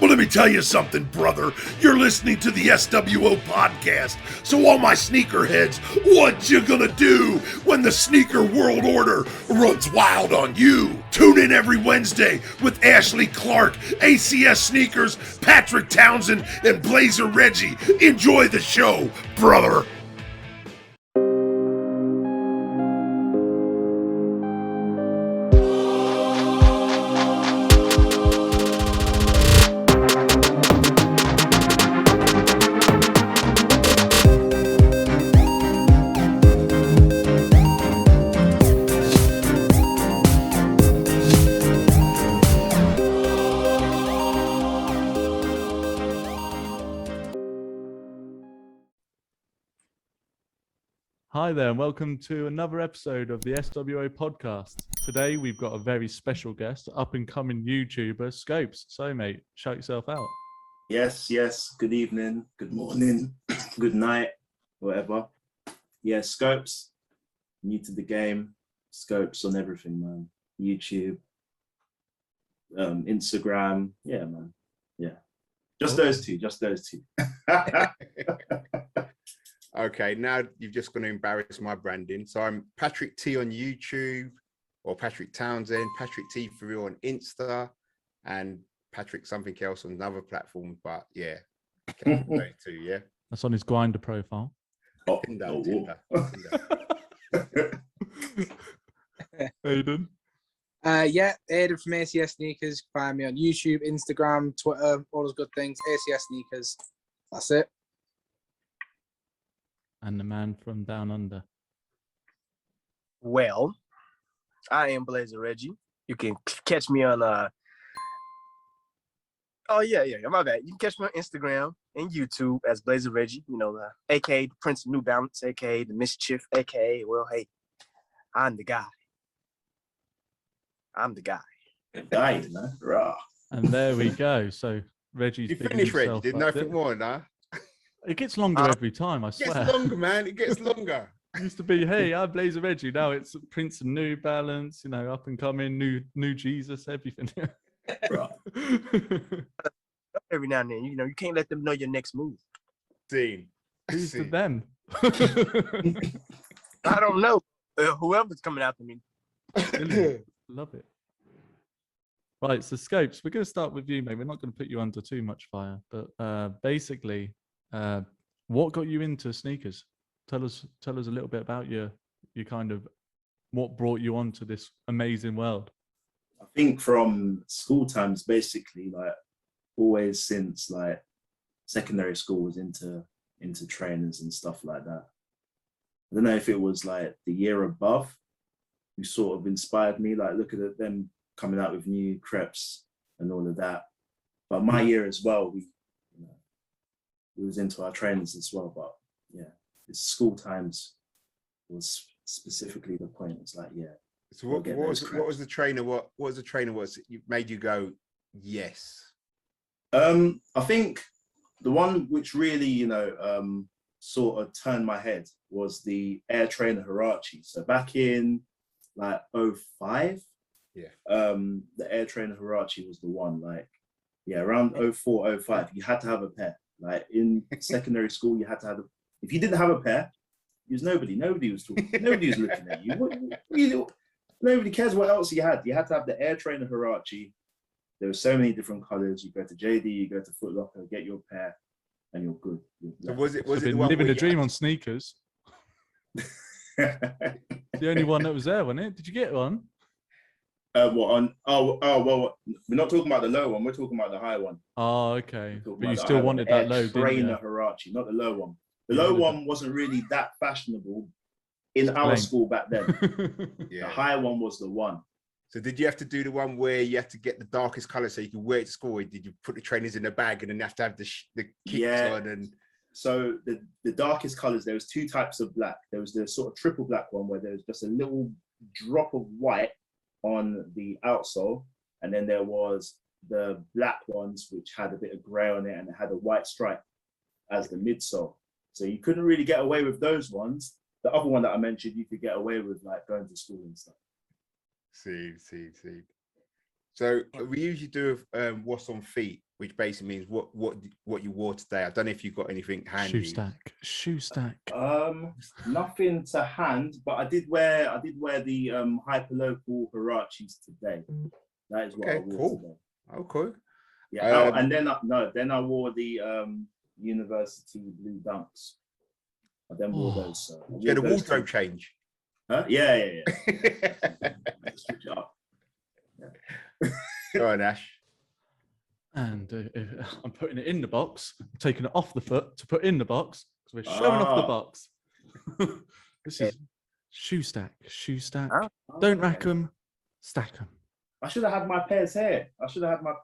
Well, let me tell you something, brother. You're listening to the SWO podcast. So all my sneakerheads, what you gonna do when the sneaker world order runs wild on you? Tune in every Wednesday with Ashley Clark, ACS Sneakers, Patrick Townsend, and Blazer Reggie. Enjoy the show, brother. Hi there, and welcome to another episode of the SWO podcast. Today we've got a very special guest, up-and-coming YouTuber, Schopes. So, mate, shout yourself out. Yes. Good evening, good morning, good night, whatever. Yeah, Schopes, new to the game. Schopes on everything, man. YouTube, Instagram. Yeah, man. Yeah. Just those two. Okay, now you've just going to embarrass my branding. So I'm Patrick T on YouTube, or Patrick Townsend, Patrick T for real on Insta, and Patrick something else on another platform. But yeah, okay, too, yeah. That's on his Grindr profile. Tinder. Aiden? Yeah, Aiden from ACS Sneakers. Find me on YouTube, Instagram, Twitter, all those good things. ACS Sneakers. That's it. And the man from Down Under. Well, I am Blazer Reggie. You can catch me on my bad. You can catch me on Instagram and YouTube as Blazer Reggie, aka the Prince of New Balance, aka the Mischief, aka, well, hey, I'm the guy. Died, man. Raw. And there we go. So Reggie's You bigging finished, Reggie. himself Did up nothing there. more, nah? It gets longer every time, I It swear. gets longer, man. It gets longer. It used to be, hey, I'm Blazer Reggie. Now it's Prince of New Balance, up and coming, new Jesus, everything. Right. Every now and then, you can't let them know your next move. Scene. Who's the them? I don't know. Whoever's coming after me. Brilliant. Love it. Right, so Schopes, we're going to start with you, mate. We're not going to put you under too much fire, but basically, what got you into sneakers? Tell us a little bit about your kind of what brought you onto this amazing world. I think from school times, basically, like always since like secondary school was into trainers and stuff like that. I don't know if it was like the year above who sort of inspired me, like look at them coming out with new crepes and all of that. But my year as well, we was into our trainers as well. But yeah, it's school times was specifically the point. It's like, yeah. So what was the trainer? What was the trainer? Made you go, yes? I think the one which really, sort of turned my head was the Air Trainer Huarache. So back in like 05, the Air Trainer Huarache was the one. Like, yeah, around 04, 05, you had to have a pair. Like in secondary school, you had to have if you didn't have a pair, it was nobody. Nobody was talking. Nobody was looking at you. Nobody cares what else you had. You had to have the Air Trainer Huarache. There were so many different colors. You go to JD, you go to Foot Locker, get your pair, and you're good. So was it Been the one living where a dream on sneakers? The only one that was there, wasn't it? Did you get one? Well, we're not talking about the low one. We're talking about the high one. Oh, okay. But you still wanted that low, didn't you? Trainer Huarache, not the low one. The low one wasn't really that fashionable in our school back then. Yeah. The high one was the one. So did you have to do the one where you have to get the darkest color so you can wear it to school? Or did you put the trainers in the bag and then you have to have the kicks on? And so the darkest colors, there was two types of black. There was the sort of triple black one where there was just a little drop of white on the outsole, and then there was the black ones which had a bit of gray on it and it had a white stripe as the midsole. So you couldn't really get away with those ones. The other one that I mentioned, you could get away with like going to school and stuff. See. So we usually do what's on feet, which basically means what you wore today. I don't know if you've got anything handy. Shoe stack. Nothing to hand, but I did wear the hyperlocal Huaraches today. That is what I wore today. Oh, cool. Yeah. And then I wore the University Blue Dunks. I then wore those. The wardrobe change. Huh? Yeah. Switch it up. Yeah. Go on, Ash. And I'm putting it in the box, taking it off the foot to put in the box because we're showing off the box. This is shoe stack. Don't rack them, stack them. I should have had my pairs here.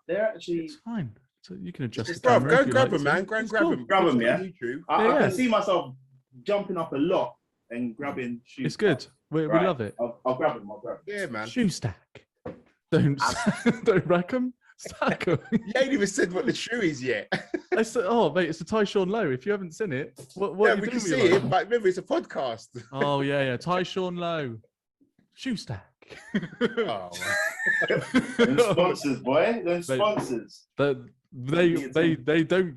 They're actually. It's fine. So you can adjust. Go grab them, man. Go and grab them. Grab them, yeah. I can see myself jumping up a lot and grabbing shoes. It's good. We love it. I'll grab them. Yeah, man. Shoe stack. Don't rack them. Stack them. You ain't even said what the shoe is yet. I said, oh, mate, it's a Tyshawn Low. If you haven't seen it, what yeah, we can see it, but remember, it's a podcast. Oh, yeah. Tyshawn Low. Shoe stack. Oh, them sponsors, boy. Them sponsors. They don't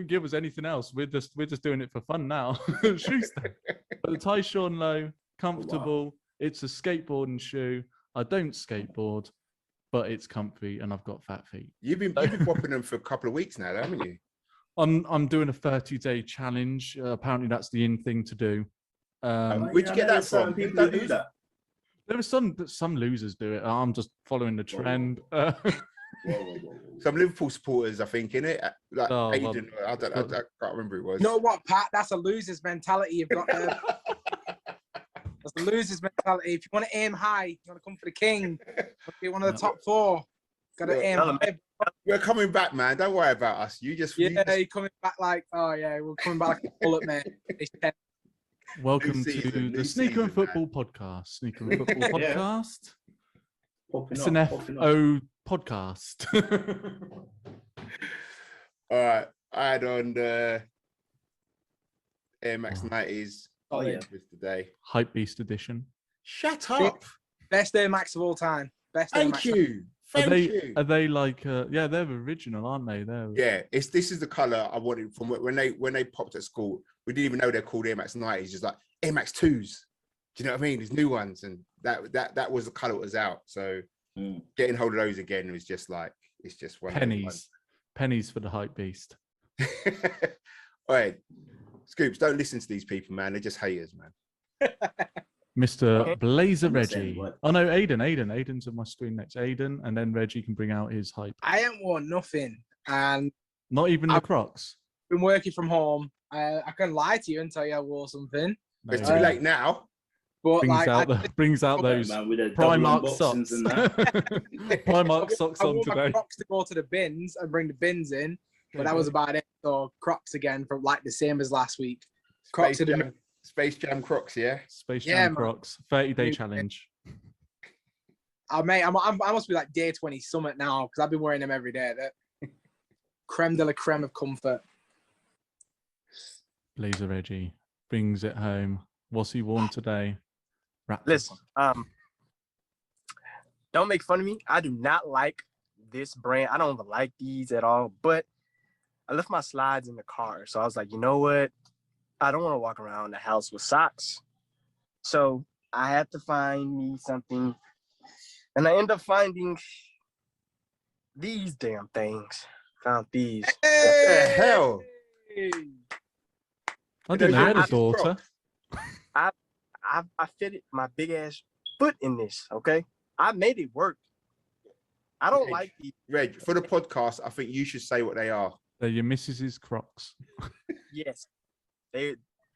give us anything else. We're just doing it for fun now. Shoe stack. But the Tyshawn Low, comfortable. Wow. It's a skateboarding shoe. I don't skateboard, but it's comfy and I've got fat feet. You've been whopping them for a couple of weeks now, haven't you? I'm doing a 30-day challenge. Apparently that's the in thing to do. Where'd you get that from? People who do that. There are some losers do it. I'm just following the trend. Whoa. Some Liverpool supporters, I think, in it. Like Aiden, I can't remember who it was. You know what, Pat? That's a loser's mentality. You've got. That's a loser's mentality. If you want to aim high, you want to come for the king. Be one of the top four. Got to aim high. We're coming back, man. Don't worry about us. You're coming back like, oh yeah, we're coming back like a bullet, man. Welcome to the Sneaker and Football Podcast. Sneaker and Football Podcast. It's an FO podcast. All right. I had on the Air Max 90s today. Hype Beast edition. Shut up. Best Air Max of all time. Best Air Max. Thank you. Are they like they're original, aren't they? This is the color I wanted from when they popped at school. We didn't even know they're called Air Max 90s, just like Air Max 2s. Do you know what I mean? There's new ones, and that was the color that was out. So getting hold of those again was just like, it's just one pennies for the Hype Beast. All right, Scoops, don't listen to these people, man. They're just haters, man. Mr. Blazer Reggie. Oh no, Aiden's on my screen next. Aiden, and then Reggie can bring out his hype. I ain't worn nothing, and not even the Crocs. Been working from home. I can lie to you and tell you I wore something. No, it's too late now. But brings out those Primark socks. Primark socks on today. My Crocs to go to the bins and bring the bins in, but that was about it. So Crocs again from like the same as last week. Crocs Space Jam Crocs, yeah. Space Jam Crocs. 30-day challenge. Mate, I must be like day 20 summit now because I've been wearing them every day. That creme de la creme of comfort. Blazer Reggie brings it home. What's he worn today? Listen, don't make fun of me. I do not like this brand. I don't even like these at all. But I left my slides in the car, so I was like, you know what? I don't want to walk around the house with socks. So I had to find me something. And I ended up finding these damn things. Found these. Hey! What the hell? I didn't know you had a daughter. I fitted my big ass foot in this, okay? I made it work. I don't like these. Reg, for the podcast, I think you should say what they are. They're your missus's Crocs. Yes.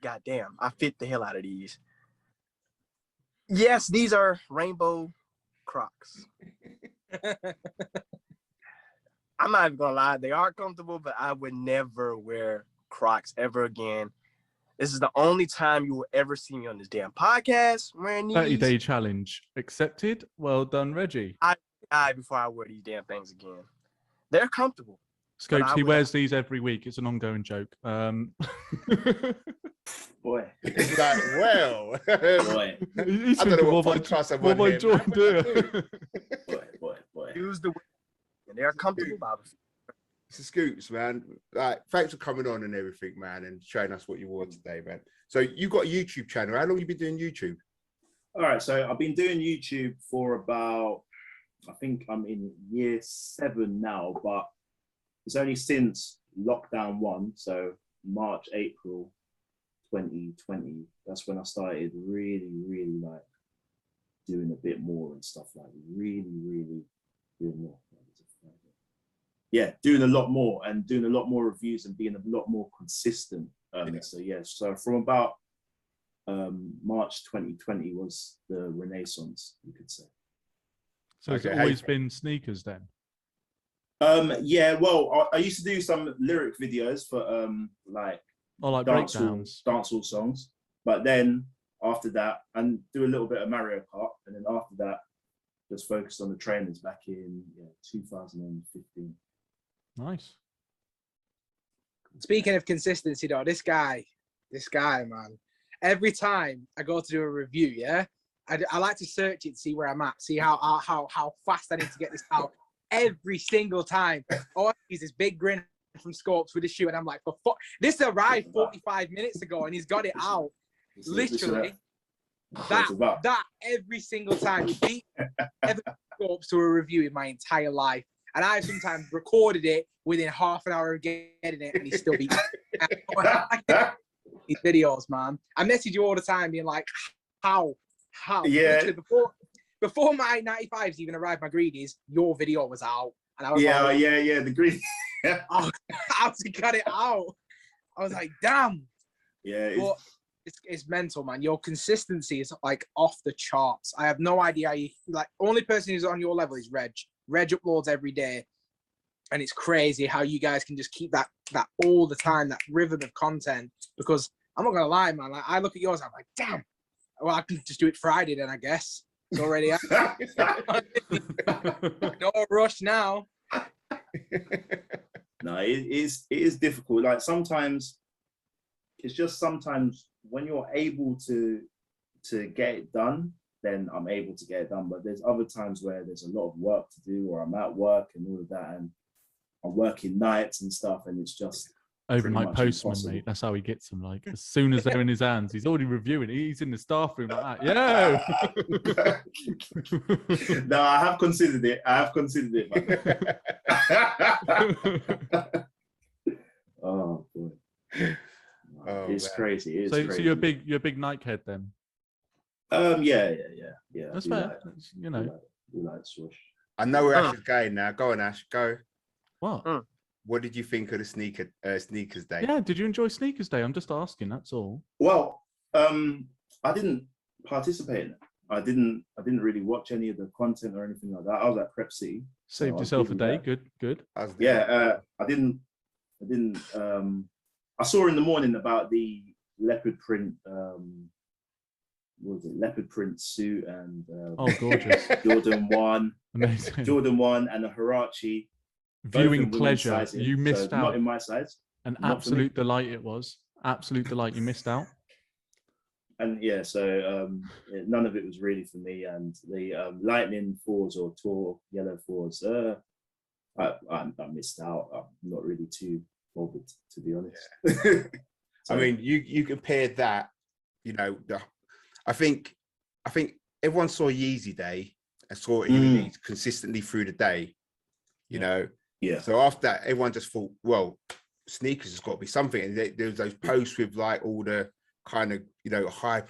Goddamn, I fit the hell out of these. Yes, these are rainbow Crocs. I'm not even gonna lie, they are comfortable, but I would never wear Crocs ever again. This is the only time you will ever see me on this damn podcast wearing these. 30-day challenge accepted. Well done, Reggie. I die before I wear these damn things again. They're comfortable. Scopes, he wears these every week. It's an ongoing joke. Boy. It's like, well. Boy. I don't know what am I doing? Boy. use the and they're comfortable, Bobby. It's the Scoops, man. Like, thanks for coming on and everything, man, and showing us what you wore today, man. So you got a YouTube channel. How long you been doing YouTube? All right, so I've been doing YouTube for about, I think I'm in year 7 now, but it's only since lockdown 1, so March, April 2020, that's when I started really like doing a bit more and stuff, like really doing more. Yeah, doing a lot more and doing a lot more reviews and being a lot more consistent. So yeah, so from about March 2020 was the renaissance, you could say. So has it always been sneakers then? Yeah, well, I used to do some lyric videos for like dancehall songs, but then after that, and do a little bit of Mario Kart, and then after that, just focused on the trainers back in 2015. Nice. Speaking of consistency, though, this guy, man, every time I go to do a review, yeah, I like to search it to see where I'm at, see how fast I need to get this out. Every single time, he's this big grin from Schopes with his shoe, and I'm like, for fuck, this arrived 45 minutes ago, and he's got it out. Literally, that every single time. He beat every Schopes to a review in my entire life, and I've sometimes recorded it within half an hour of getting it, and he still beats these videos, man. I message you all the time, being like, how? Yeah. Literally, before my 95s even arrived, my greedies, your video was out. And I was the greedy. How's he got it out? I was like, damn. Yeah. But it's mental, man. Your consistency is like off the charts. I have no idea how you, like, only person who's on your level is Reg. Reg uploads every day. And it's crazy how you guys can just keep that all the time, that rhythm of content. Because I'm not gonna lie, man. Like, I look at yours, I'm like, damn. Well, I can just do it Friday then, I guess. It's already out. No rush now. No, it is difficult. Like sometimes when you're able to get it done, then I'm able to get it done. But there's other times where there's a lot of work to do, or I'm at work and all of that, and I'm working nights and stuff, and it's just overnight postman, mate. That's how he gets them. Like, as soon as they're in his hands, he's already reviewing. He's in the staff room like that. Yeah. No, I have considered it. Oh boy. It's crazy. So you're a big Nike head then? Yeah. That's fair. You know. We like swoosh. I know where Ash is going now. Go on, Ash. Go. What? What did you think of the sneakers day? Yeah, did you enjoy sneakers day? I'm just asking. That's all. Well, I didn't participate in it. I didn't really watch any of the content or anything like that. I was at Prep City. Saved yourself a day. That. Good. Yeah, I didn't. I saw in the morning about the leopard print. What was it? Leopard print suit and gorgeous. Jordan 1. Amazing. Jordan 1 and a Huarache. Viewing pleasure. You missed out. Not in my size. An absolute delight it was. Absolute delight. You missed out. And yeah, so none of it was really for me. And the Lightning 4s or Tour Yellow 4s, I missed out. I'm not really too bothered, to be honest. Yeah. So, I mean, you compared that, you know, I think everyone saw Yeezy Day and saw it consistently through the day, you know. Yeah. So after that, everyone just thought, well, sneakers has got to be something. And there was those posts with like all the kind of, you know, hype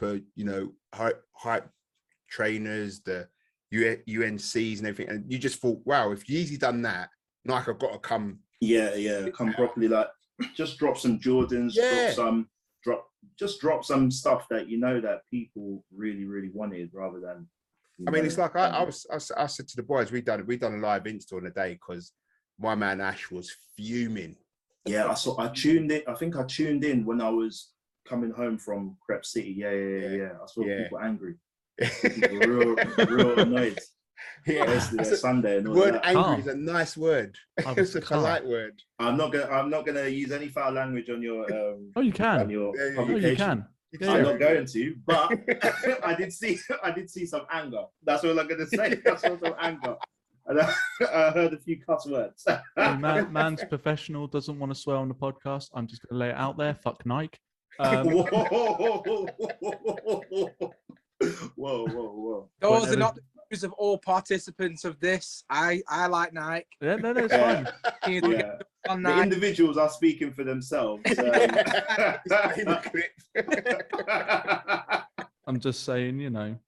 trainers, the UNCs and everything. And you just thought, wow, if Yeezy done that, Nike have got to come. Yeah, come properly. Like, just drop some Jordans, drop some stuff that you know that people really wanted, rather than. I mean, it's like I said to the boys, we done a live Insta on the day because my man Ash was fuming. Yeah, I tuned in. I think I tuned in when I was coming home from Crep City. Yeah. I saw people angry. People real annoyed. Yeah, Sunday and all word that. angry is a nice word. It's a polite word. I'm not gonna use any foul language on your. You can. On your You publication. can. I'm not going to, but I did see some anger. That's all I'm gonna say. I saw some anger. And I heard a few cuss words. Hey, man's professional, doesn't want to swear on the podcast. I'm just going to lay it out there. Fuck Nike. Whoa. Whoa. Those are not the views of all participants of this. I like Nike. Yeah, no, it's fine. Yeah. On The Nike. individuals are speaking for themselves. I'm just saying,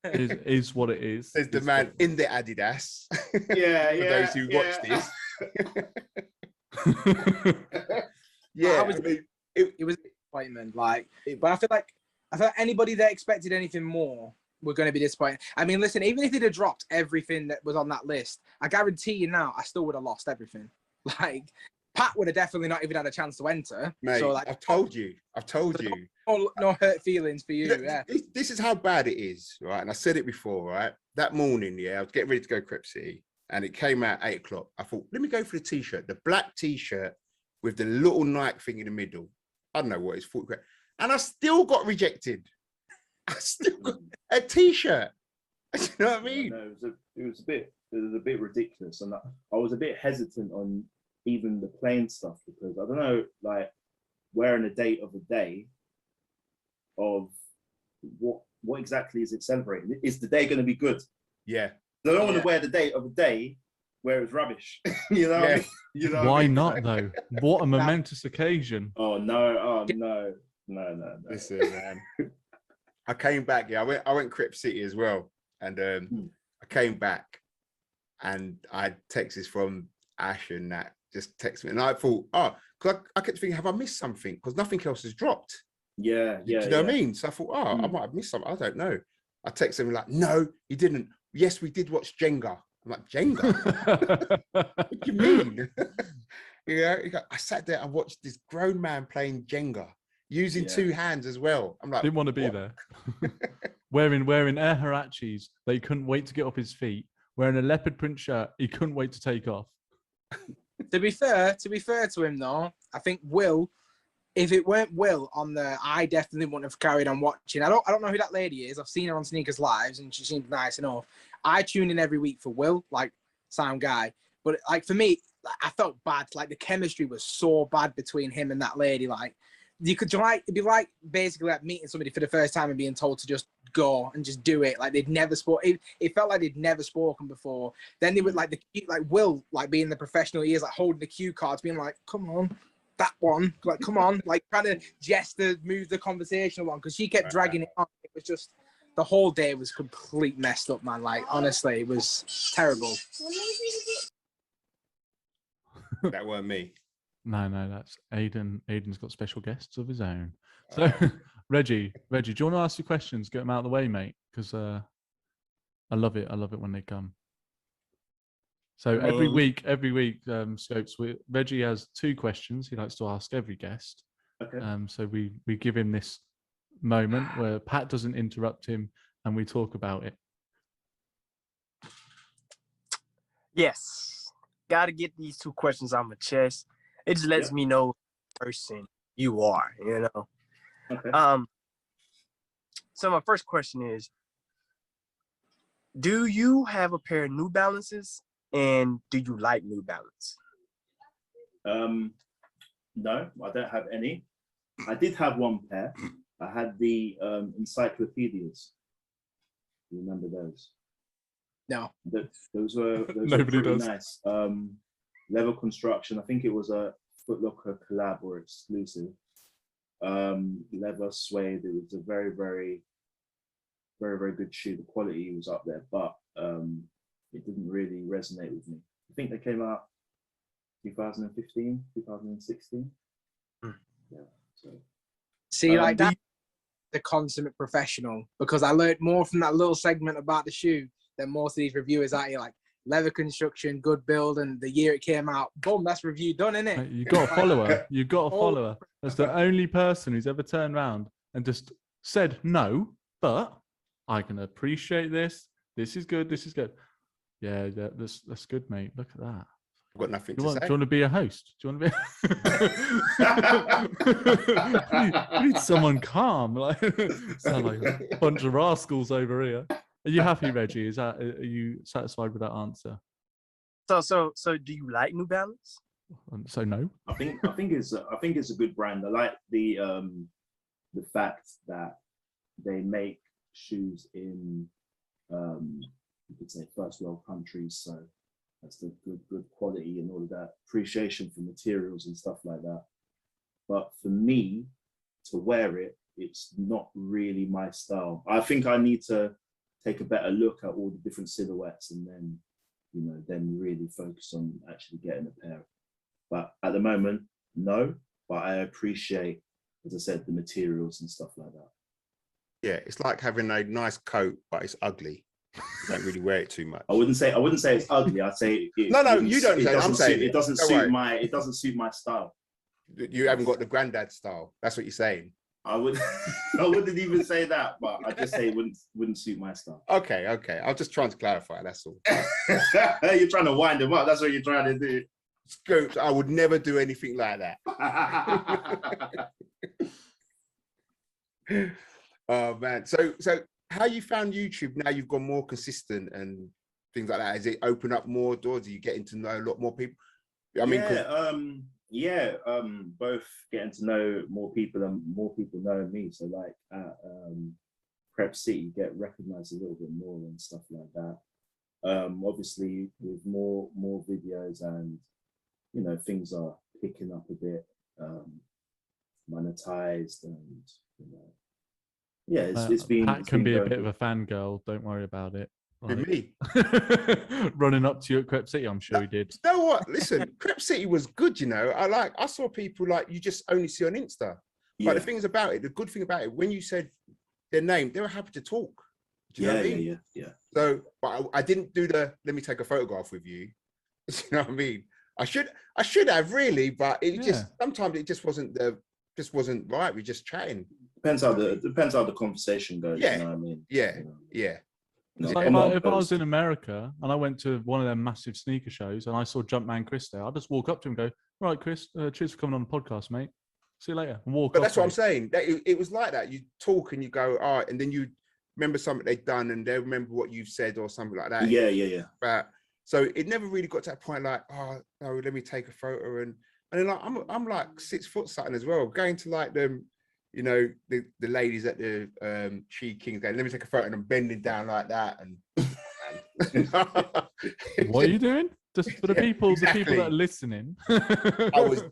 is what it is. There's the man in the Adidas. Yeah, For those who watch this. Yeah, it was a disappointment. But I feel like anybody that expected anything more were going to be disappointed. I mean, listen, even if they'd have dropped everything that was on that list, I guarantee you now, I still would have lost everything. Like, Pat would have definitely not even had a chance to enter. Mate, so, like, I've told you. No hurt feelings for you. Yeah. This is how bad it is, right? And I said it before, right? That morning, I was getting ready to go Crep City, and it came out 8 o'clock. I thought, let me go for the t-shirt, the black t-shirt with the little Nike thing in the middle. I don't know what it's 40 grand. And I still got rejected. I still got a t-shirt. You know what I mean? No, it was a bit ridiculous, and I was a bit hesitant on even the plain stuff because I don't know, like wearing a date of a day of what exactly is it celebrating? Is the day going to be good? Yeah. I don't want to wear the date of a day where it's rubbish. You know? Yeah. You know? Why not though? What a momentous occasion. Oh no! Listen, man. I came back. Yeah, I went Crep City as well, and I came back, and I had texts from Ash and that just text me, and I thought, because I kept thinking, have I missed something? Because nothing else has dropped. Yeah. Do you know what I mean? So I thought, I might have missed something. I don't know. I texted him like, no, you didn't. Yes, we did watch Jenga. I'm like, Jenga? What do you mean? I sat there and watched this grown man playing Jenga using 2 hands as well. I'm like, didn't want to be there. wearing air Harachis that he couldn't wait to get off his feet. Wearing a leopard print shirt he couldn't wait to take off. To be fair to him though, I think Will, if it weren't Will on there, I definitely wouldn't have carried on watching. I don't know who that lady is. I've seen her on Sneakers Lives and she seems nice enough. I tune in every week for Will, like sound guy. But like for me, I felt bad. Like the chemistry was so bad between him and that lady. Like it'd be like basically like meeting somebody for the first time and being told to just go and just do it. Like they'd never spoken. It felt like they'd never spoken before. Then they would like Will, like being the professional he is, like holding the cue cards, being like, come on, that one, like come on, like trying to move the conversation along because she kept dragging it on. It was just the whole day was complete messed up, man. Like honestly, it was terrible. that weren't me. No, that's Aiden. Aiden's got special guests of his own. So, Reggie, do you want to ask your questions? Get them out of the way, mate, because I love it. I love it when they come. So every week, Scopes, Reggie has 2 questions he likes to ask every guest. Okay. So we give him this moment where Pat doesn't interrupt him and we talk about it. Yes. Got to get these 2 questions on my chest. It just lets me know the person you are, Okay. So my first question is, do you have a pair of New Balances and do you like New Balance? No, I don't have any. I did have one pair. I had the encyclopedias. You remember those? No. Those were Nobody pretty does. nice. Leather construction. I think it was a Foot Locker collab or exclusive. Leather suede. It was a very, very, very, very good shoe. The quality was up there, but it didn't really resonate with me. I think they came out 2015, 2016. Yeah. So see, like that, the consummate professional, because I learned more from that little segment about the shoe than most of these reviewers out here. Like leather construction, good build, and the year it came out, boom, that's review done, innit? Mate, you got to follow her. You got to follow her. That's the only person who's ever turned around and just said no, but I can appreciate this. This is good. This is good. Yeah, that's good, mate. Look at that. I've got nothing Do to you say. want to be a host? Do you want to be? We need someone calm. Like sound like a bunch of rascals over here. Are you happy, Reggie? Are you satisfied with that answer? So do you like New Balance? So no. I think it's a good brand. I like the fact that they make shoes in you could say first world countries, so that's the good quality and all of that appreciation for materials and stuff like that. But for me to wear it, it's not really my style. I think I need to take a better look at all the different silhouettes and then, then really focus on actually getting a pair. But at the moment, no, but I appreciate, as I said, the materials and stuff like that. Yeah, it's like having a nice coat, but it's ugly. You don't really wear it too much. I wouldn't say it's ugly. I'd say no, you don't say. I'm saying it doesn't suit my style. You haven't got the granddad style. That's what you're saying. I wouldn't even say that, but I just say it wouldn't suit my style. Okay. I'm just trying to clarify. That's all. You're trying to wind them up. That's what you're trying to do. Scoops, I would never do anything like that. Oh man. So how you found YouTube now? You've gone more consistent and things like that. Has it opened up more doors? Are you getting to know a lot more people? I mean, both getting to know more people and more people knowing me. So like at Prep City, you get recognized a little bit more and stuff like that. Obviously with more videos and things are picking up a bit, monetized, and it's been. Pat can be a bit of a fangirl. Don't worry about it. Like, me running up to you at Crep City, I'm sure he did. You know what? Listen, Crep City was good. I saw people like you just only see on Insta. Yeah. But the things about it, the good thing about it, when you said their name, they were happy to talk. Do you know what I mean? Yeah. So, but I didn't do let me take a photograph with you. You know what I mean? I should have really, but it just sometimes it just wasn't right. We're just chatting. Depends how the conversation goes. Yeah. You know what I mean? Yeah. Like if I was in America and I went to one of their massive sneaker shows and I saw Jumpman Chris there, I'd just walk up to him and go, "Right, Chris, cheers for coming on the podcast, mate. See you later." And walk But off, that's what I'm mate. saying. That it was like that. You talk and you go, all right, and then you remember something they've done and they remember what you've said or something like that. Yeah. But so it never really got to that point like, oh no, let me take a photo and then like I'm like 6 foot something as well. Going to like them, the ladies at the Chi Kings going, let me take a photo, and I'm bending down like that and What are you doing? Just for the people, exactly. The people that are listening. I was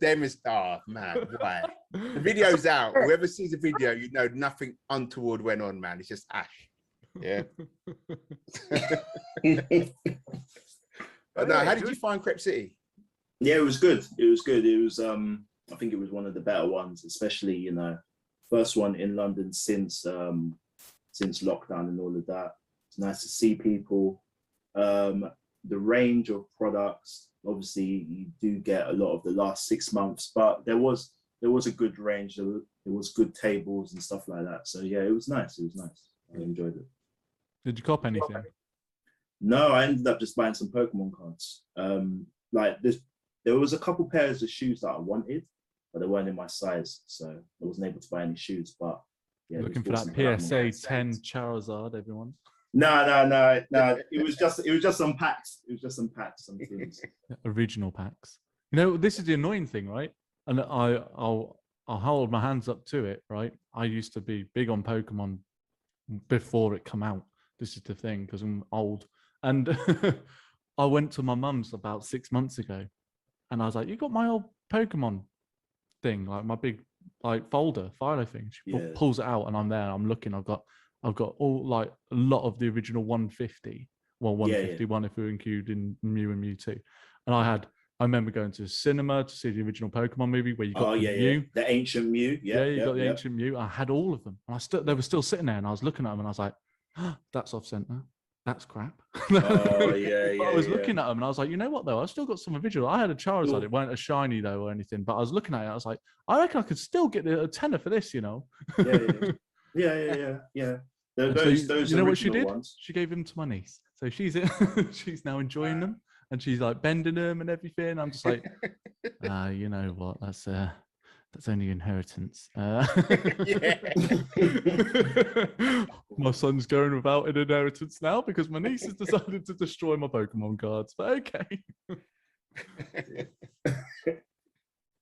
man. Why? The video's out. Whoever sees the video, nothing untoward went on, man. It's just ash. Yeah. But no, how did you find Crep City? Yeah, it was good. It was I think it was one of the better ones, especially first one in London since lockdown and all of that. It's nice to see people. The range of products, obviously you do get a lot of the last 6 months, but there was a good range. There was good tables and stuff like that. So yeah, it was nice. I enjoyed it. Did you cop anything? No, I ended up just buying some Pokemon cards. There was a couple pairs of shoes that I wanted, but they weren't in my size, so I wasn't able to buy any shoes. But yeah, looking for that PSA 10 Charizard, everyone. No. It was just some packs. Some things. Original packs. This is the annoying thing, right? And I'll hold my hands up to it, right? I used to be big on Pokemon before it come out. This is the thing, because I'm old. And I went to my mum's about 6 months ago, and I was like, "You got my old Pokemon thing, like my big folder, philo thing?" She pulls it out, and I'm there. I'm looking. I've got all like a lot of the original 150. Well, 151 if we're including Mew and Mewtwo. And I remember going to the cinema to see the original Pokemon movie where you got Mew. The ancient Mew. You got the ancient Mew. I had all of them, and they were still sitting there, and I was looking at them, and I was like, oh, "That's off center. That's crap." I was looking at them, and I was like, "You know what though? I've still got some original. I had a Charizard. It weren't a shiny though or anything, but I was looking at it. I was like, I reckon I could still get a tenner for this, Yeah. Those you know what she did? Ones. She gave them to my niece, so she's now enjoying them, and she's like bending them and everything. I'm just like, you know what? That's only inheritance. Yeah. My son's going without an inheritance now because my niece has decided to destroy my Pokemon cards. But okay.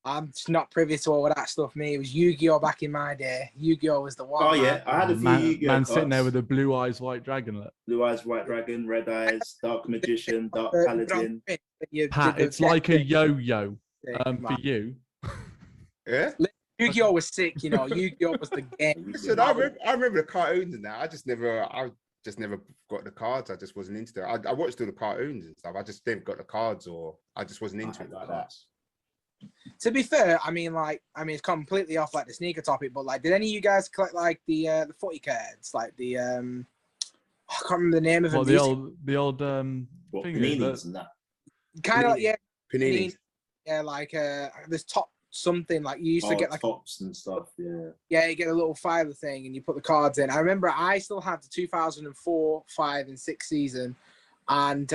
I'm just not privy to all of that stuff. Me, it was Yu-Gi-Oh back in my day. Yu-Gi-Oh was the one. Oh yeah, I had a few Yu-Gi-Oh Man cards. sitting there with a blue eyes white dragon. Look. Blue Eyes White Dragon, Red Eyes, Dark Magician, Dark Paladin. Pat, it's like a yo-yo for you. Yeah. Yu-Gi-Oh was sick, you know. Yu-Gi-Oh was the game. Listen, I remember the cartoons and that. I just never got the cards. I just wasn't into it. I watched all the cartoons and stuff. I just never got the cards, or I just wasn't into it like that. To be fair, I mean, it's completely off like the sneaker topic, but like, did any of you guys collect like the footy cards, like the I can't remember the name of them. The old What, thing Paninis and that? Kind of like, yeah, Panini. yeah, like this top something like you used to get like tops and stuff. Yeah. Yeah, you get a little filer thing and you put the cards in. I remember I still have the 2004, 5, and 6 season, and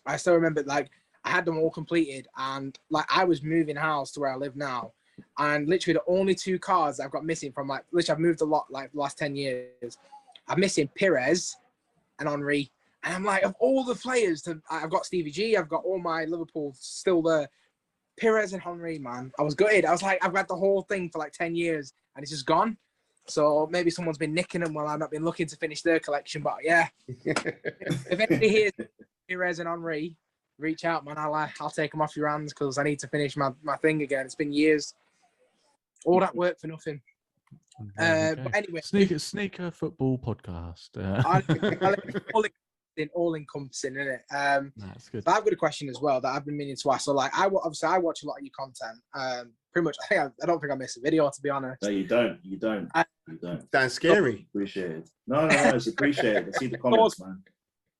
I still remember like I had them all completed, and like I was moving house to where I live now, and literally the only 2 cards I've got missing from like literally I've moved a lot like the last 10 years. I'm missing Pires and Henry, and I'm like, of all the players, I've got Stevie G, I've got all my Liverpool still there. Pires and Henry, man, I was gutted. I was like, I've had the whole thing for like 10 years and it's just gone. So maybe someone's been nicking them while I've not been looking to finish their collection. But yeah, if anybody hears Pires and Henry, reach out, man. I'll take them off your hands because I need to finish my thing again. It's been years. All that work for nothing. But anyway, sneaker football podcast. All encompassing, isn't it? That's good. So I've got a question as well that I've been meaning to ask. So like, I watch a lot of your content. Pretty much, I don't think I miss a video, to be honest. No, you don't. You don't. That's scary. Appreciated. No, it's appreciated. I see the comments, man.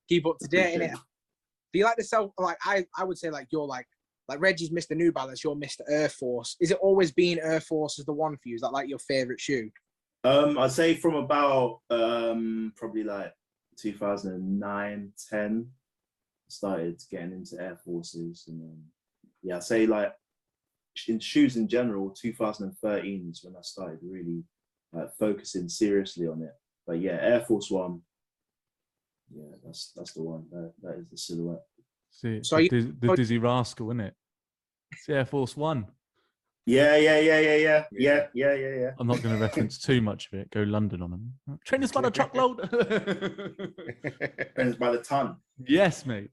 Keep up to date, innit? Do you like to sell? Like, I would say like you're like Reggie's Mr. New Balance, you're Mr. Air Force. Is it always been Air Force as the one for you? Is that like your favorite shoe? I'd say from about probably like 2009, 10, started getting into Air Forces, and then I'd say like in shoes in general, 2013 is when I started really focusing seriously on it. But yeah, Air Force One, that's the one. That is the silhouette. See, so the Dizzy Rascal, isn't it? It's the Air Force One. Yeah. I'm not going to reference too much of it. Go London on them. Trainers by the truckload. Trainers by the ton. Yes, mate.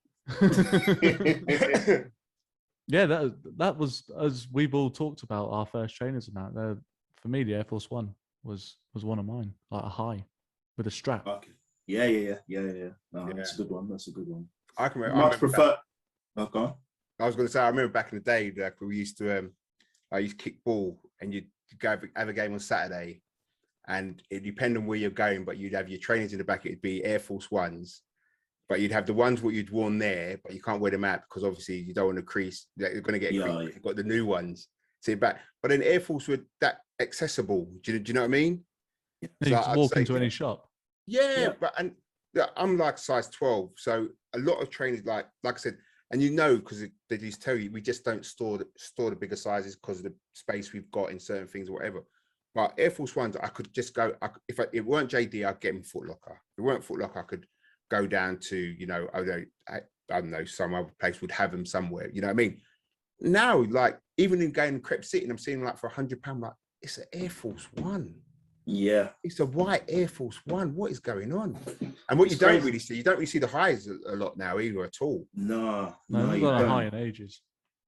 Yeah, that was, as we've all talked about our first trainers and that. For me, the Air Force One was one of mine, like a high with a strap. Okay. Yeah. No, that's a good one. That's a good one. I can remember. Much prefer. Oh, go on. I was going to say, I remember back in the day, like we used to, I used to kick ball, and you'd go have a game on Saturday, and it depended on where you're going, but you'd have your trainers in the back. It'd be Air Force Ones, but you'd have the ones what you'd worn there, but you can't wear them out because obviously you don't want to crease. You're going to get creased. You've got the new ones. See back, but then Air Force were that accessible. Do you know what I mean? You can walk into any shop. Yeah, but I'm like size 12, so a lot of trainers, like I said, and because they just tell you we just don't store the bigger sizes because of the space we've got in certain things or whatever. But Air Force Ones, I could just go. If it weren't JD, I'd get them Foot Locker. If it weren't Foot Locker, I could go down to I don't know, some other place would have them somewhere. You know what I mean? Now, like even in going to Crep City, and I'm seeing like for £100, like it's an Air Force One. Yeah, it's a white Air Force One. What is going on? And what you don't really see the highs a lot now either at all. No, you don't. A high in ages.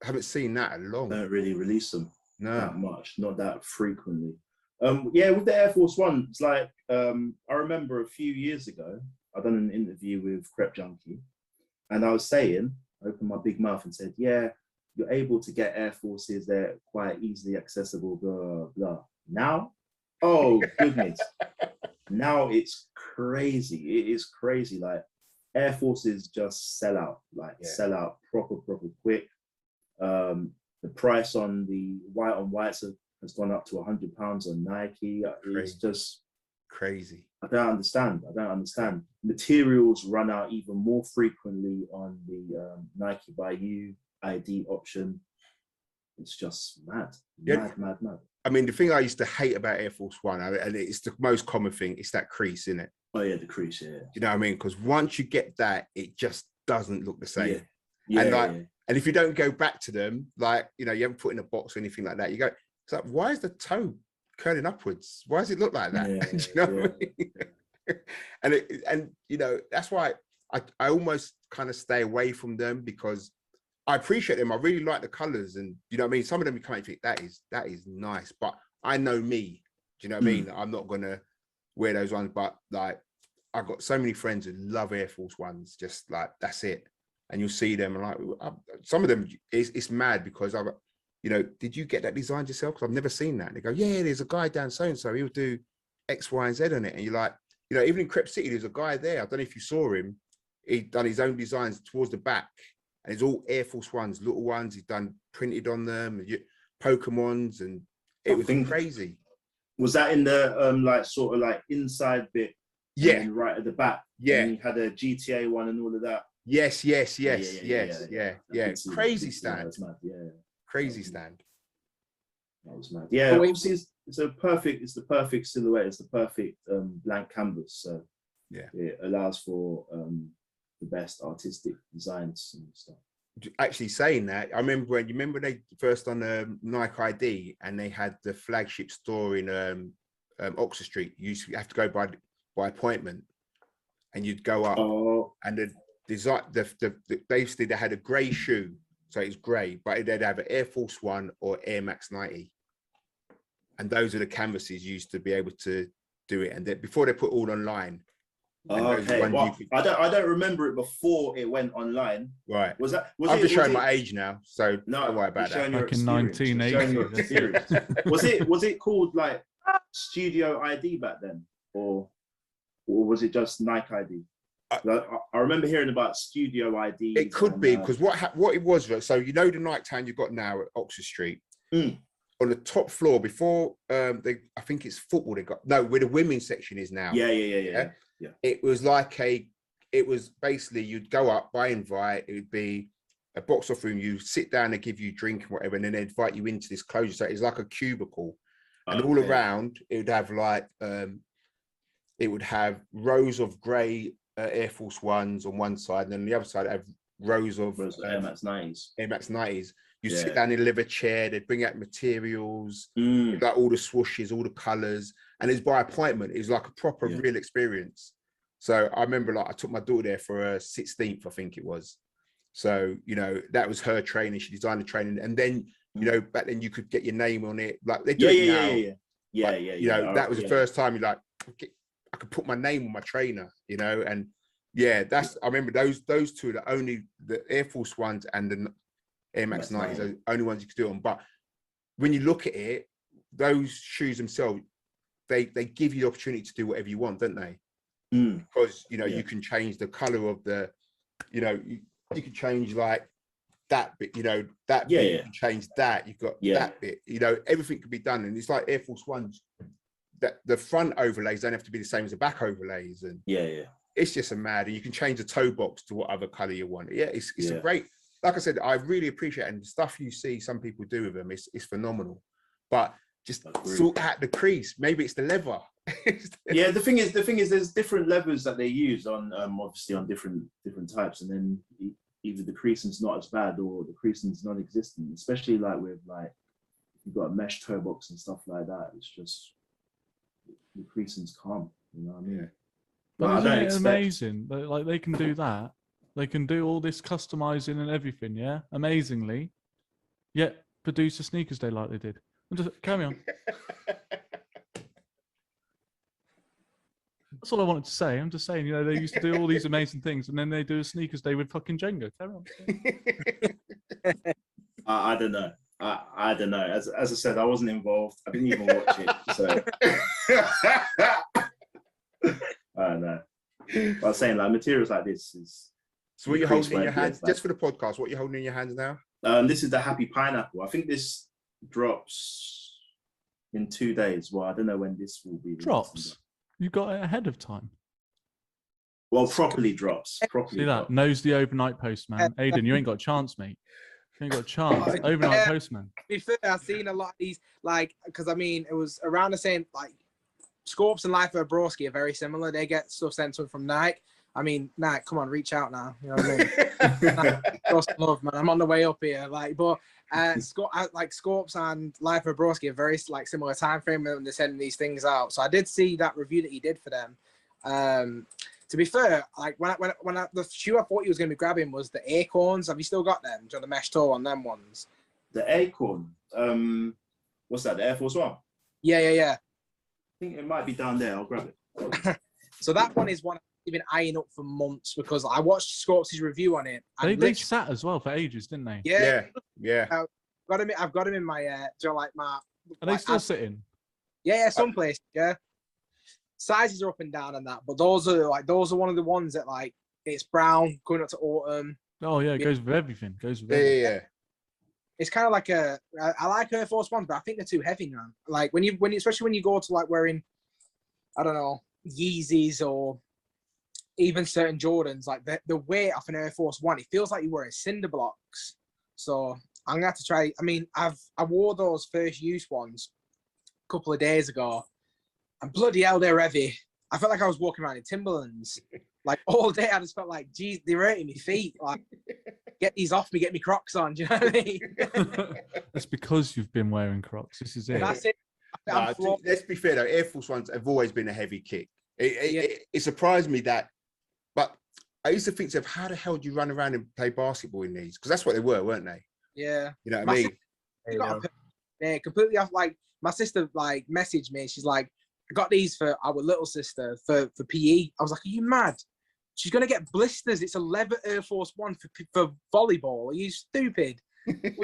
I haven't seen that in long. Don't really release them that much, not that frequently. With the Air Force One, it's like I remember a few years ago, I done an interview with Crep Junkie, and I was saying, I opened my big mouth and said, yeah, you're able to get Air Forces, they're quite easily accessible, blah, blah. Now, oh goodness. Now it's crazy. It is crazy. Like Air Forces just sell out, sell out proper quick. The price on the white on whites has gone up to £100 on Nike. It's just crazy. I don't understand. Materials run out even more frequently on the Nike by You ID option. it's just mad. Yeah. Mad. I mean, the thing I used to hate about Air Force One, and it's the most common thing, it's that crease, isn't it? Oh yeah, the crease, yeah. You know what I mean? Because once you get that, it just doesn't look the same. Yeah. And like, and if you don't go back to them, like, you know, you haven't put in a box or anything like that, you go, it's like, why is the toe curling upwards? Why does it look like that? Yeah, Do you know what I mean? and you know, that's why I almost kind of stay away from them, because I appreciate them. I really like the colors, and you know what I mean? Some of them you come and think that is nice, but I know me. Do you know what I mean? I'm not gonna wear those ones, but like, I've got so many friends who love Air Force Ones, just like, that's it. And you'll see them, and like, some of them, it's mad, because I've, you know, did you get that designed yourself? Because I've never seen that. And they go, yeah, there's a guy down so-and-so, he'll do X, Y, and Z on it. And you're like, you know, even in Crep City, there's a guy there. I don't know if you saw him. He'd done his own designs towards the back, and it's all Air Force Ones, little ones. He's done printed on them, Pokemons, and it was crazy. Was that in the like sort of like inside bit? Yeah, right at the back. Yeah, and you had a GTA one and all of that. Yes. Crazy stand. Yeah, crazy stand. That was mad. Yeah, obviously it's the perfect silhouette. It's the perfect blank canvas. So yeah, it allows for the best artistic designs and stuff. Actually, saying that, I remember when they first done Nike ID, and they had the flagship store in Oxford Street. You used to have to go by appointment, and you'd go up, and the design, basically they had a grey shoe, so it's grey, but they'd have an Air Force One or Air Max 90, and those are the canvases you used to be able to do it. And before they put all online. Okay, well, I don't remember it before it went online. Right. I'm just showing my age now, so don't worry about that. Back in 1980. Was it called like Studio ID back then, or was it just Nike ID? I remember hearing about Studio ID. It could be, because what it was, so you know the Nike Town you've got now at Oxford Street, on the top floor before I think it's football, where the women's section is now. Yeah. It was basically, you'd go up by invite, it would be a box off room, you sit down, they give you drink and whatever, and then they invite you into this closure. So it's like a cubicle, and all around it would have like it would have rows of grey Air Force Ones on one side, and then the other side have rows of Air Max 90s. You sit down in a leather chair, they'd bring out materials, like all the swooshes, all the colours, and it's by appointment. It was like a proper real experience. So I remember, like, I took my daughter there for her 16th, I think it was. So, you know, that was her training. She designed the training, and then, you know, back then you could get your name on it. Like they do it now. Yeah. You know, that was the first time you're like, I could put my name on my trainer, you know, and yeah, I remember those two are the Air Force Ones and the Air Max 90s, are the only ones you could do on. But when you look at it, those shoes themselves, they give you the opportunity to do whatever you want, don't they? Because, you know, you can change the color of the, you know, you can change like that bit, you know, that bit, you can change that, you've got that bit, you know, everything can be done. And it's like Air Force Ones, that the front overlays don't have to be the same as the back overlays, and it's just a mad, and you can change the toe box to what other color you want. It's a great, like I said, I really appreciate it, and the stuff you see some people do with them is phenomenal. But just sort out the crease. Maybe it's the leather. Yeah, the thing is there's different levers that they use on obviously on different types, and then either the creasing's not as bad or the creasing's non-existent, especially like with like you've got a mesh toe box and stuff like that. It's just the creasing's calm, you know what I mean? But isn't it amazing that, like, they can do that? They can do all this customizing and everything, yeah, amazingly, yet produce a sneakers day like they did. Carry on. That's all I wanted to say. I'm just saying, you know, they used to do all these amazing things, and then they do a sneakers day with fucking Jenga. Carry on. I don't know. I don't know. As I said, I wasn't involved. I didn't even watch it. So I don't know. But I was saying, like, materials like this is. So what you're holding in your hands, just for the podcast, what you're holding in your hands now? This is the Happy Pineapple. I think this drops in 2 days. Well, I don't know when this will be. Drops? You got it ahead of time. Well, properly drops. Properly. See that? Drops. Knows the overnight post, man. Aiden, you ain't got a chance, mate. You got a chance. Oh, Overnight yeah. postman. To be fair, I've seen a lot of these, like, because I mean, it was around the same, like, Schopes and Life of Broski are very similar. They get stuff sent to them from Nike. I mean, Nike, come on, reach out now. You know what I mean? Show some love, man. I'm on the way up here. Like, but like Schopes and Life of Broski are very like similar time frame when they're sending these things out. So I did see that review that he did for them. To be fair, like the shoe I thought he was going to be grabbing was the Acorns. Have you still got them? Do you know the mesh toe on them ones? The Acorn. What's that? The Air Force One. Yeah. I think it might be down there. I'll grab it. So that one is one I've been eyeing up for months because I watched Schopes' review on it. They sat as well for ages, didn't they? Yeah. I've got them in my do you know, like my. Are they still sitting? Yeah, some places. Yeah. Sizes are up and down on that, but those are one of the ones that like it's brown going up to autumn. Oh yeah, it goes with everything. Yeah. It's kind of like I like Air Force Ones, but I think they're too heavy now. Like especially when you go to like wearing, I don't know, Yeezys or even certain Jordans, like the weight off an Air Force One, it feels like you're wearing cinder blocks. So I'm gonna have to try. I mean, I wore those first use ones a couple of days ago, and bloody hell, they're heavy. I felt like I was walking around in Timberlands. Like all day, I just felt like, geez, they're hurting my feet. Like, get these off me, get me Crocs on. Do you know what I mean? That's because you've been wearing Crocs. This is it. That's it. Let's be fair though, Air Force Ones have always been a heavy kick. It surprised me that, but I used to think of how the hell do you run around and play basketball in these? Because that's what they were, weren't they? Yeah. You know what I mean? Yeah, completely off. Like my sister like messaged me. She's like, I got these for our little sister for PE. I was like, are you mad? She's gonna get blisters. It's a leather Air Force One for volleyball. Are you stupid? I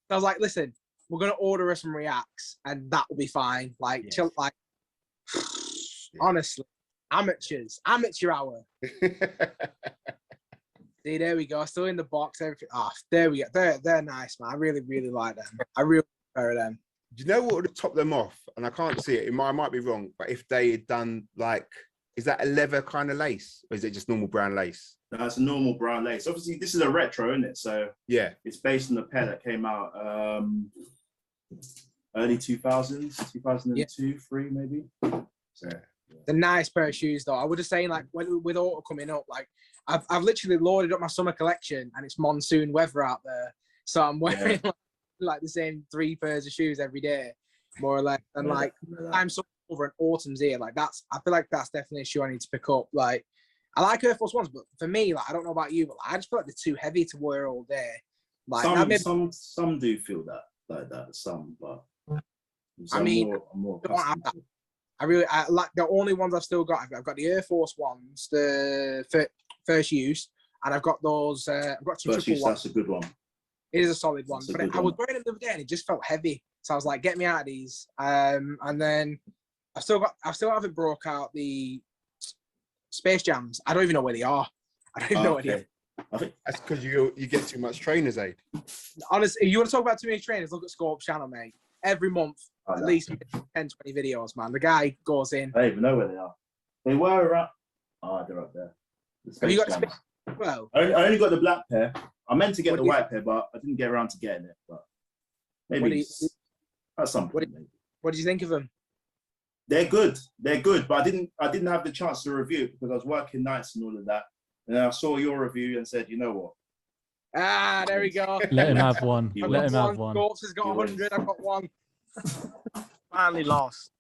was like, listen, we're gonna order her some Reacts, and that will be fine. Like, yes. Chill. Like, honestly, amateur hour. See, there we go. Still in the box. Everything. Oh, there we go. They're nice, man. I really, really like them. I really prefer them. Do you know what would have topped them off? And I can't see it. I might be wrong, but if they had done like, is that a leather kind of lace, or is it just normal brown lace? No, it's a normal brown lace. Obviously, this is a retro, isn't it? So yeah, it's based on a pair that came out early 2000s, 2002, 3 maybe. So the nice pair of shoes, though. I would have saying like with autumn coming up, like I've literally loaded up my summer collection, and it's monsoon weather out there, so I'm wearing like the same 3 pairs of shoes every day, more or less. And like I'm so over and autumn's here. Like I feel like that's definitely a shoe I need to pick up. Like I like Air Force Ones, but for me, like I don't know about you, but like, I just feel like they're too heavy to wear all day. Like some do feel that like that. Some, but I mean, I like the only ones I've still got. I've got the Air Force Ones, the first use, and I've got those. I've got some first use. That's a good one. It is a solid one, but I was wearing it the other day and it just felt heavy. So I was like, get me out of these. And then I still haven't broke out the Space Jams. I don't even know where they are. I don't even know where they are. I think that's because you get too much trainers, Aid. Honestly, if you want to talk about too many trainers, look at Schopes' channel, mate. Every month, at least 10, 20 videos, man. The guy goes in. I don't even know where they are. They were around. Oh, they're up there. Have you got Space? Well, I only got the black pair. I meant to get the white pair, but I didn't get around to getting it. But maybe at some point. What did you think of them? They're good. They're good, but I didn't have the chance to review it because I was working nights and all of that. And then I saw your review and said, you know what? Ah, there we go. Let him have one. Let him have one. Schopes has got 100. I've got one. Finally lost.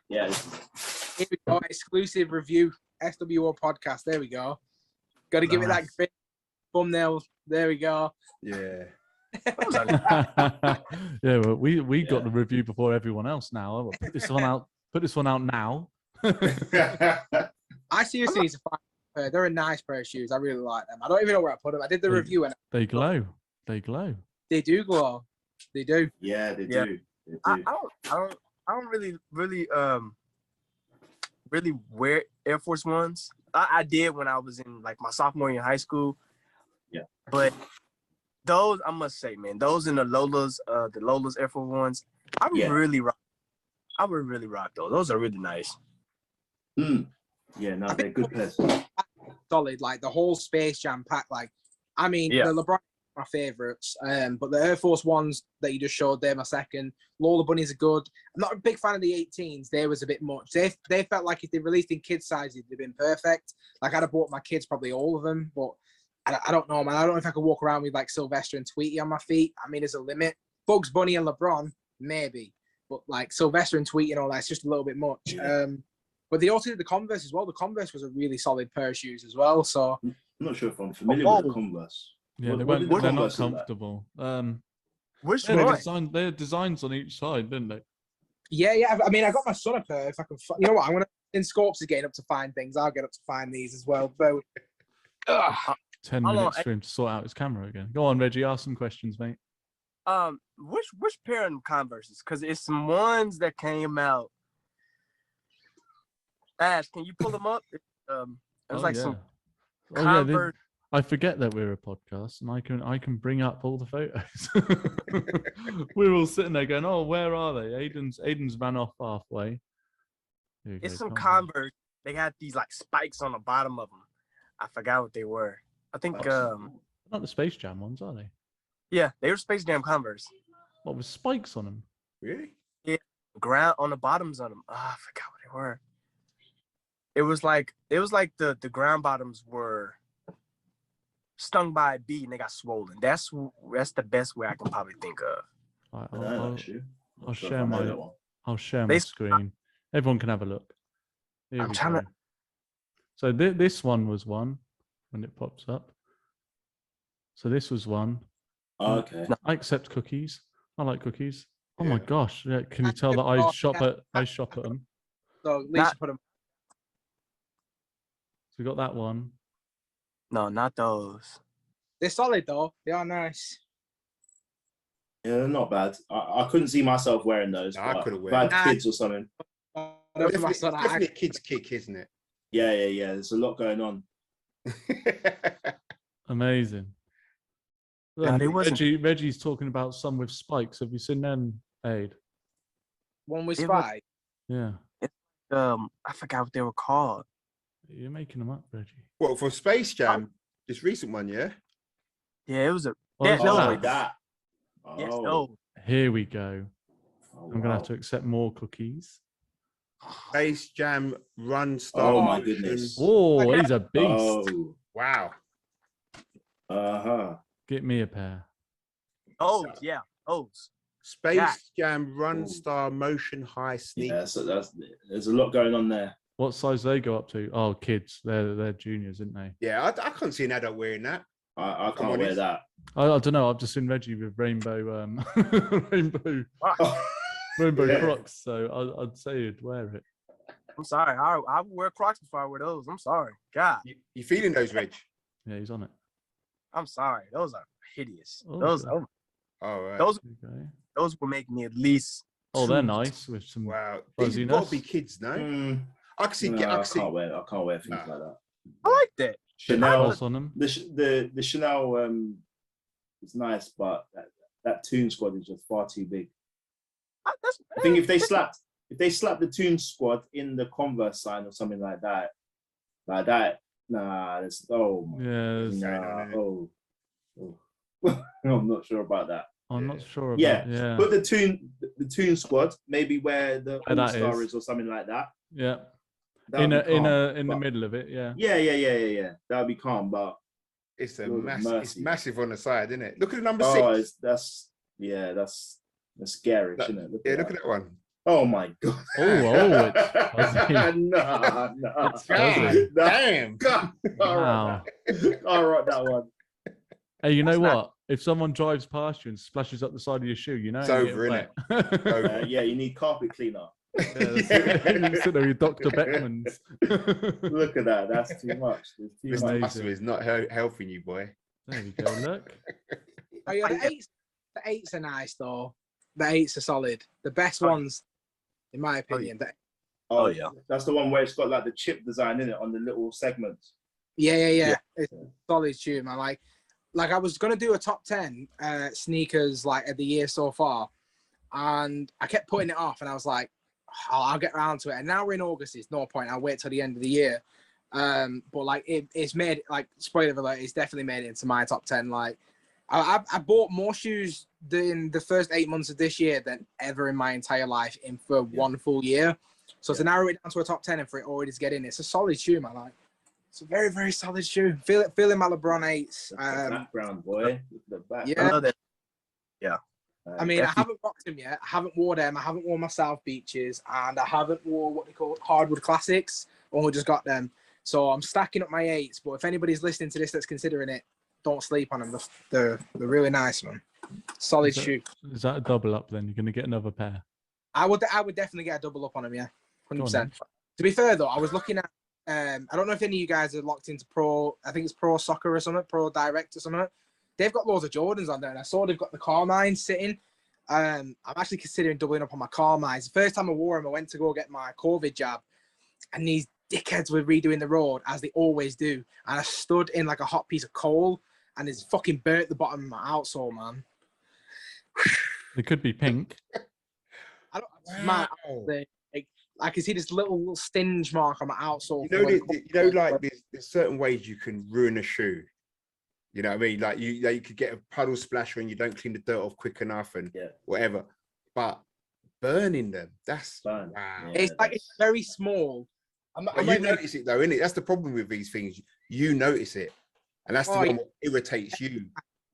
Yeah. Here we go. Exclusive review. SWO podcast. There we go. Got to give it that great thumbnail. There we go. Yeah. Yeah, well, we got the review before everyone else. Now I'll put this one out. Put this one out now. I seriously need to find. They're a nice pair of shoes. I really like them. I don't even know where I put them. I did the review and they glow. They glow. They do glow. They do. Yeah, they do. They do. I don't really wear Air Force Ones. I did when I was in like my sophomore year in high school. Yeah. But those, I must say, man, those in the Lola's Air Force Ones, I would really rock those. Those are really nice. Yeah, no, they're good pairs. solid. Like the whole Space Jam pack. Like, I mean, Yeah. the LeBron are my favorites. But the Air Force Ones that you just showed, they're my second. Lola Bunnies are good. I'm not a big fan of the 18s. They was a bit much. They felt like if they released in kids size, it'd have been perfect. Like I'd have bought my kids probably all of them, but I don't know, man. I don't know if I could walk around with like Sylvester and Tweety on my feet. I mean, there's a limit. Bugs Bunny and LeBron, maybe, but like Sylvester and Tweety and all that's just a little bit much. Yeah. But they also did the Converse as well. The Converse was a really solid pair of shoes as well. So I'm not sure if I'm familiar with the Converse. Yeah, What did the they're not Converse look like? comfortable. Which Yeah, one? they had designs on each side, didn't they? yeah. I mean, I got my son a pair. If I can, you know what? I'm gonna. In Scopes is getting up to find things. I'll get up to find these as well. But 10 Hold on, minutes for him to sort out his camera again. Go on, Reggie. Ask some questions, mate. Which pair of Converses? Because it's some ones that came out. Ash, can you pull them up? It was some Oh yeah, Converse. I forget that we're a podcast, and I can bring up all the photos. We're all sitting there going, "Oh, where are they?" Aiden's ran off halfway. Here we It's go, some Converse. They had these like spikes on the bottom of them. I forgot what they were. I think Not the Space Jam ones, are they? yeah, they were Space Jam Converse. What with spikes on them? Really? Ground on the bottoms on them. Oh, I forgot what they were. It was like the ground bottoms were stung by a bee and they got swollen. That's the best way I can probably think of. I'll share my They- screen. Everyone can have a look. Here I'm we trying go. to- So this one was one when it pops up. So this was one. Oh, okay. I accept cookies. I like cookies. Oh my Yeah. gosh! Yeah, can you tell that I shop at them? so at least put them. So we got that one. No, not those. They're solid though. They are nice. Yeah, they're not bad. I couldn't see myself wearing those. No, I but could've if I worn had kids or something. Definitely a kid's kick, isn't it? Yeah. There's a lot going on. Amazing. No, they wasn't. Reggie's talking about some with spikes. Have you seen them, Aid? One with It was- spike. Yeah. I forgot what they were called. You're making them up, Reggie. Well, for Space Jam, this recent one, yeah? Yeah, it was a. What Yeah, is those Oh, ones. that. Yes, Oh. those. Here we go. Oh, I'm gonna have wow. to accept more cookies. Space Jam Run Star. Oh my Motion. goodness. Oh, he's a beast. Oh. Wow. Uh-huh. Get me a pair. Those, yeah, those. Space Yeah. Jam Run Ooh. Star Motion High Sneak. Yeah, so there's a lot going on there. What size they go up to? Oh, kids. They're juniors, aren't they? Yeah, I can't see an adult wearing that. I Come can't on, wear it's- that. I don't know. I've just seen Reggie with rainbow rainbow Yeah. Crocs, so I'd say you'd wear it. I'm sorry. I would wear Crocs before I wear those. I'm sorry. God, You feeling those, Reg? Yeah, he's on it. I'm sorry. Those are hideous. Oh, Those, okay. All right. Okay. those will make me at least. Oh, they're two- nice with some. Wow. These have Fuzziness. got to be kids, no? Mm, I can see. no, I I can see. can't wear things Nah. like that. I like that. Chanel, Cross on them. the Chanel is nice, but that Toon Squad is just far too big. I think if they slapped the Toon Squad in the Converse sign or something like that, nah, that's Yeah, nah, I'm not sure about that. I'm not sure about. Yeah, Yeah. But the Toon Squad, maybe where the Where that All-Star is. is or something like that. Yeah. That'd be calm, In the but- middle of it. Yeah. Yeah. That'd be calm, but It's a Lord of massive. It's mercy. massive on the side, isn't it? Look at the number oh, six. that's scary, Look- isn't it? Yeah, look at that one. Oh my god. It's fuzzy. no. It's fuzzy. Damn. God. Wow. All right, that one. Hey, you know That's what? not- If someone drives past you and splashes up the side of your shoe, you know It's you're over, getting innit? wet. Yeah, you need carpet cleaner. Yeah, you sit there with Dr. Beckman's. Look at that. That's too much. There's too Mr. much. Amazing. Muscle is not helping you, boy. There we go. Look. Oh yeah, the eights are nice though. The eights are solid. The best ones, in my opinion. Oh, yeah. That's the one where it's got like the chip design in it on the little segments. Yeah. It's solid tune, man. Like I was gonna do a top 10 sneakers like of the year so far, and I kept putting it off, and I was like, I'll get around to it. And now we're in August. It's no point. I'll wait till the end of the year. But like it's made, like, spoiler alert, it's definitely made it into my top 10. Like I bought more shoes in the first 8 months of this year than ever in my entire life for one full year. So to narrow it down to a top 10 and for it already to get in, it's a solid shoe, man. Like, it's a very, very solid shoe. Feeling my LeBron 8s. Background, boy. The back. Yeah. I love that. Yeah. I mean, I haven't rocked them yet. I haven't worn them. I haven't worn my South Beaches, and I haven't worn what they call hardwood classics. Only just got them. So I'm stacking up my 8s. But if anybody's listening to this that's considering it, don't sleep on them. They're really nice, man. Solid shoe. Is that a double up then? You're going to get another pair? I would definitely get a double up on them, yeah. 100%. To be fair, though, I was looking at, I don't know if any of you guys are locked into I think it's Pro Soccer or something, Pro Direct or something. They've got loads of Jordans on there, and I saw they've got the Carmine sitting. I'm actually considering doubling up on my Carmines. The first time I wore them, I went to go get my COVID jab, and these dickheads were redoing the road, as they always do. And I stood in like a hot piece of coal, and it's fucking burnt the bottom of my outsole, man. They could be pink. I don't. I can see this little stinge mark on my outsole. Like there's certain ways you can ruin a shoe. You know what I mean? Like you could get a puddle splasher and you don't clean the dirt off quick enough and whatever. But burning them, that's wow. It's like it's very small. You notice it though, innit? That's the problem with these things. You notice it, and that's the one that irritates you.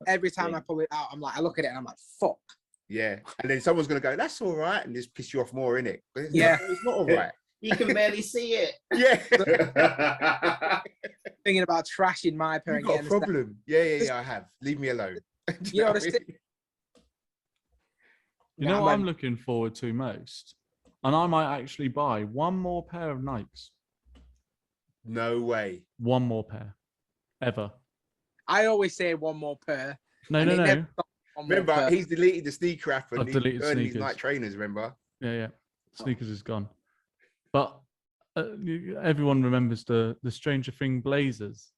Every time I pull it out, I look at it and I'm like, fuck. Yeah, and then someone's gonna go, "That's all right," and just piss you off more, innit? But it's not all right. You can barely see it. Yeah. Thinking about trashing my pair. You got a problem? Yeah. I have. Leave me alone. You know what I'm looking forward to most, and I might actually buy one more pair of Nikes. No way. One more pair, ever. I always say one more pair. No. Remember, he's deleted the sneaker app and I've deleted earned his sneakers. Nike trainers, remember? Yeah. Sneakers is gone. But everyone remembers the Stranger Thing blazers.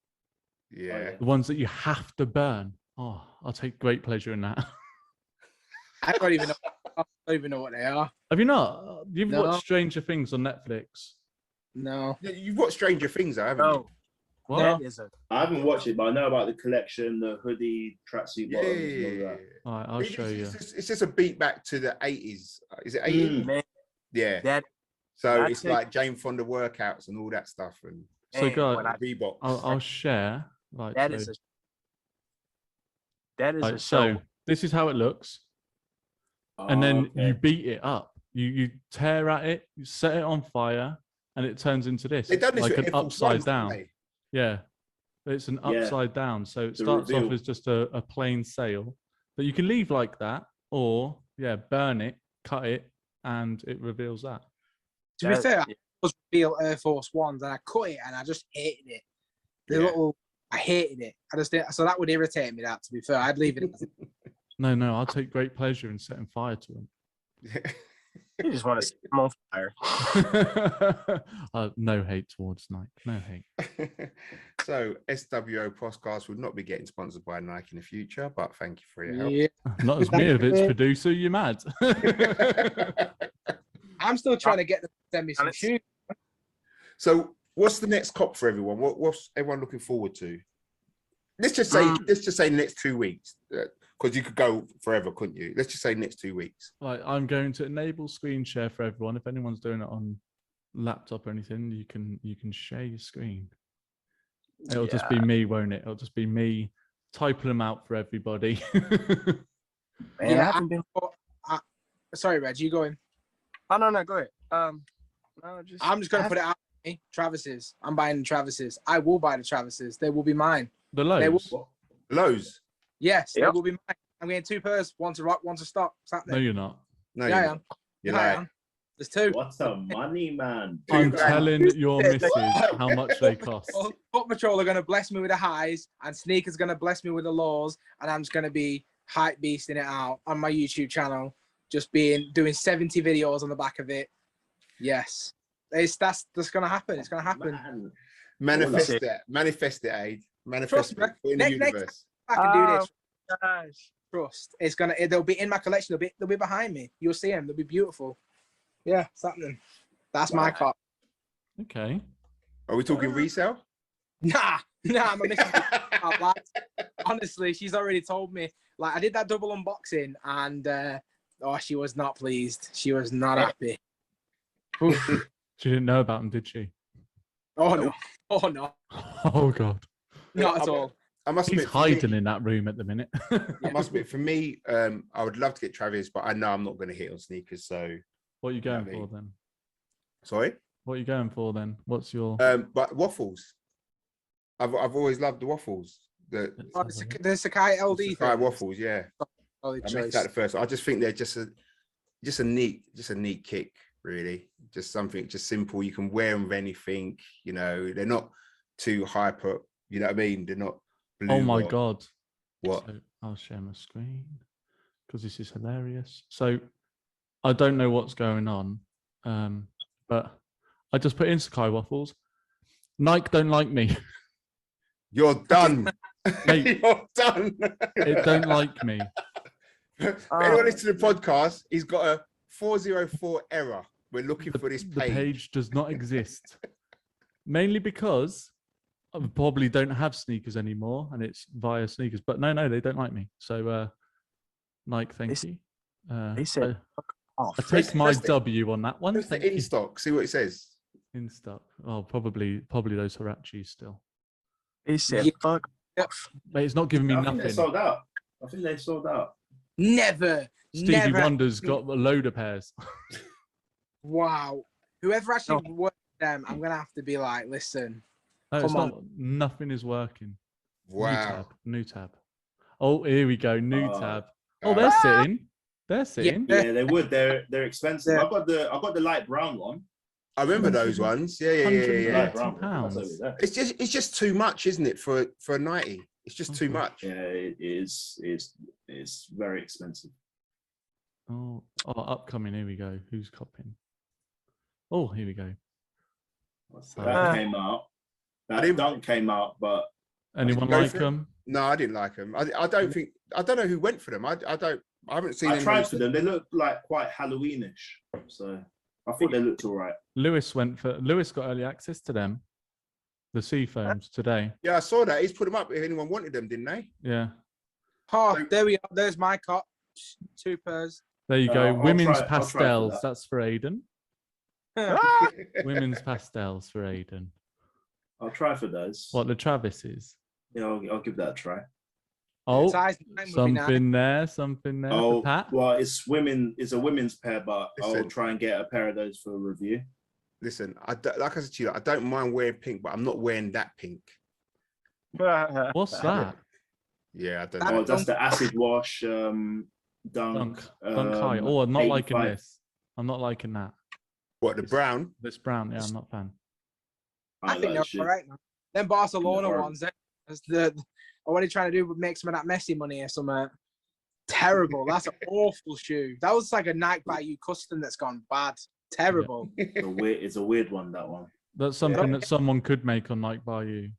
Yeah. The ones that you have to burn. Oh, I'll take great pleasure in that. I don't even know what they are. Have you not? You've watched Stranger Things on Netflix? No. You've watched Stranger Things, though, haven't you? What? I haven't watched it, but I know about the collection, the hoodie, tracksuit bottoms, and all that. All right, I'll show you. It's just a beat back to the 80s. Is it 80s? Man, Yeah. So it's like Jane Fonda workouts and all that stuff. And so, guys, Reebok. I'll share. Like that is a so this is how it looks, and then you beat it up. You tear at it, you set it on fire, and it turns into this. They've done this like with an Air Force upside Ones, down. haven't they? Yeah, it's an upside down. So it The starts reveal. off as just a plain sail that you can leave like that, or burn it, cut it, and it reveals that. To be fair, I was real Air Force Ones and I cut it and I just hated it. I hated it. So that would irritate me. That, to be fair, I'd leave it. No, I'll take great pleasure in setting fire to them. You just want to set them on fire. No hate towards Nike. No hate. So SWO podcast will not be getting sponsored by Nike in the future, but thank you for your help. Yeah. Not as me if it's producer. You mad? I'm still trying to get them to send me some shoes. So what's the next cop for everyone? What's everyone looking forward to? Let's just say the next 2 weeks, because you could go forever, couldn't you? Let's just say next 2 weeks. Right, I'm going to enable screen share for everyone. If anyone's doing it on laptop or anything, you can share your screen. It'll just be me, won't it? It'll just be me typing them out for everybody. Man, I haven't been. Sorry, Reg, you going? Oh no, go ahead. I'm just gonna put it out. Travis's. I'm buying the Travis's. I will buy the Travis's. They will be mine. The Lowe's. Lowe's. Yes, they will be mine. I'm getting 2 pairs. One to rock, one to stock. No, you're not. No, yeah, I am. You're I like, am. There's 2. What's the money, man? I'm telling your missus how much they cost. Foot Patrol are going to bless me with the highs, and Sneaker's going to bless me with the lows, and I'm just going to be hype beasting it out on my YouTube channel, just doing 70 videos on the back of it. Yes, that's going to happen. It's going to happen. Man. manifest it, Aid. Manifest it. Put in the universe. I can do this. Gosh. Trust. They'll be in my collection. They'll be behind me. You'll see them. They'll be beautiful. Yeah, it's happening. That's my cop. Okay. Are we talking resale? Nah, my missus. Like, honestly, she's already told me. Like, I did that double unboxing, and she was not pleased. She was not happy. She didn't know about them, did she? Oh no! Oh no! Oh God. Not at all. I must He's admit, for me- hiding in that room at the minute. I must admit, for me, I would love to get Travis, but I know I'm not going to hit on sneakers. So, What are you going I mean- for then? sorry. What are you going for then? What's your? But waffles. I've always loved the waffles. The The Sakai LD Sakai thing. waffles, yeah. Solid I missed choice. that at first. I just think they're just a neat kick, really. Just something just simple. You can wear them with anything. You know, they're not too hyper. You know what I mean? They're not. Blue Oh my rock. God. What? So I'll share my screen because this is hilarious. So I don't know what's going on, but I just put in Sakai waffles. Nike don't like me. You're done. Mate. You're done. It don't like me. For anyone listening to the podcast, he's got a 404 error. We're looking for this The page. page does not exist. Mainly because I probably don't have sneakers anymore, and it's via sneakers. But no, they don't like me. So Nike, thank you. They said, I take my press the- W on that one. Press Thank the in you. stock. See what it says. In stock. Oh, probably those Hirachis still. they said, Yeah. fuck. But it's not giving me I think they nothing. sold out. I think they sold out. Never. Stevie never. Wonder's got a load of pairs. Wow. Whoever actually worked them, I'm gonna have to be like, listen. No, it's Come not. Nothing is working. Wow. New tab. Oh, here we go. New Oh. tab. Oh, they're sitting. They're sitting. Yeah, they would. They're expensive. Yeah. I got the light brown one. I remember those ones. Yeah. Light £180. brown one. That's over there. It's just too much, isn't it, for a 90? It's just too Okay. much. Yeah, it is. It's very expensive. Oh, upcoming. Here we go. Who's copying? Oh, here we go. That came out. That dunk came out, but Anyone go like for it. them? No, I didn't like them. I don't know who went for them. I haven't seen. I anyone tried who's- for them. They look like quite Halloweenish, so I thought they looked all right. Lewis got early access to them. The sea foams today. Yeah, I saw that. He's put them up if anyone wanted them, didn't they? Yeah. Oh, there we are. There's my cop. 2 pairs. There you go. I'll Women's try for pastels. that. That's for Aiden. Women's pastels for Aiden. I'll try for those. What the Travis's? Yeah, I'll give that a try. Oh, Size 9 would be nice. something there. Oh, For Pat. well, it's a women's pair, but I'll Listen. try and get a pair of those for a review. Listen, like I said to you, I don't mind wearing pink, but I'm not wearing that pink. What's that? Yeah, I don't That- know. Oh, that's the acid wash dunk. Dunk high. Oh, I'm not liking 85. this. I'm not liking that. What, the brown? This brown. Yeah, I'm not a fan. I think like they're shit. all right, man. Them Barcelona They're ones, what are you trying to do? Make some of that Messi money or something? Terrible. That's an awful shoe. That was like a Nike by you custom that's gone bad. Terrible. It's a weird one, that one. That's something that someone could make on Nike by you.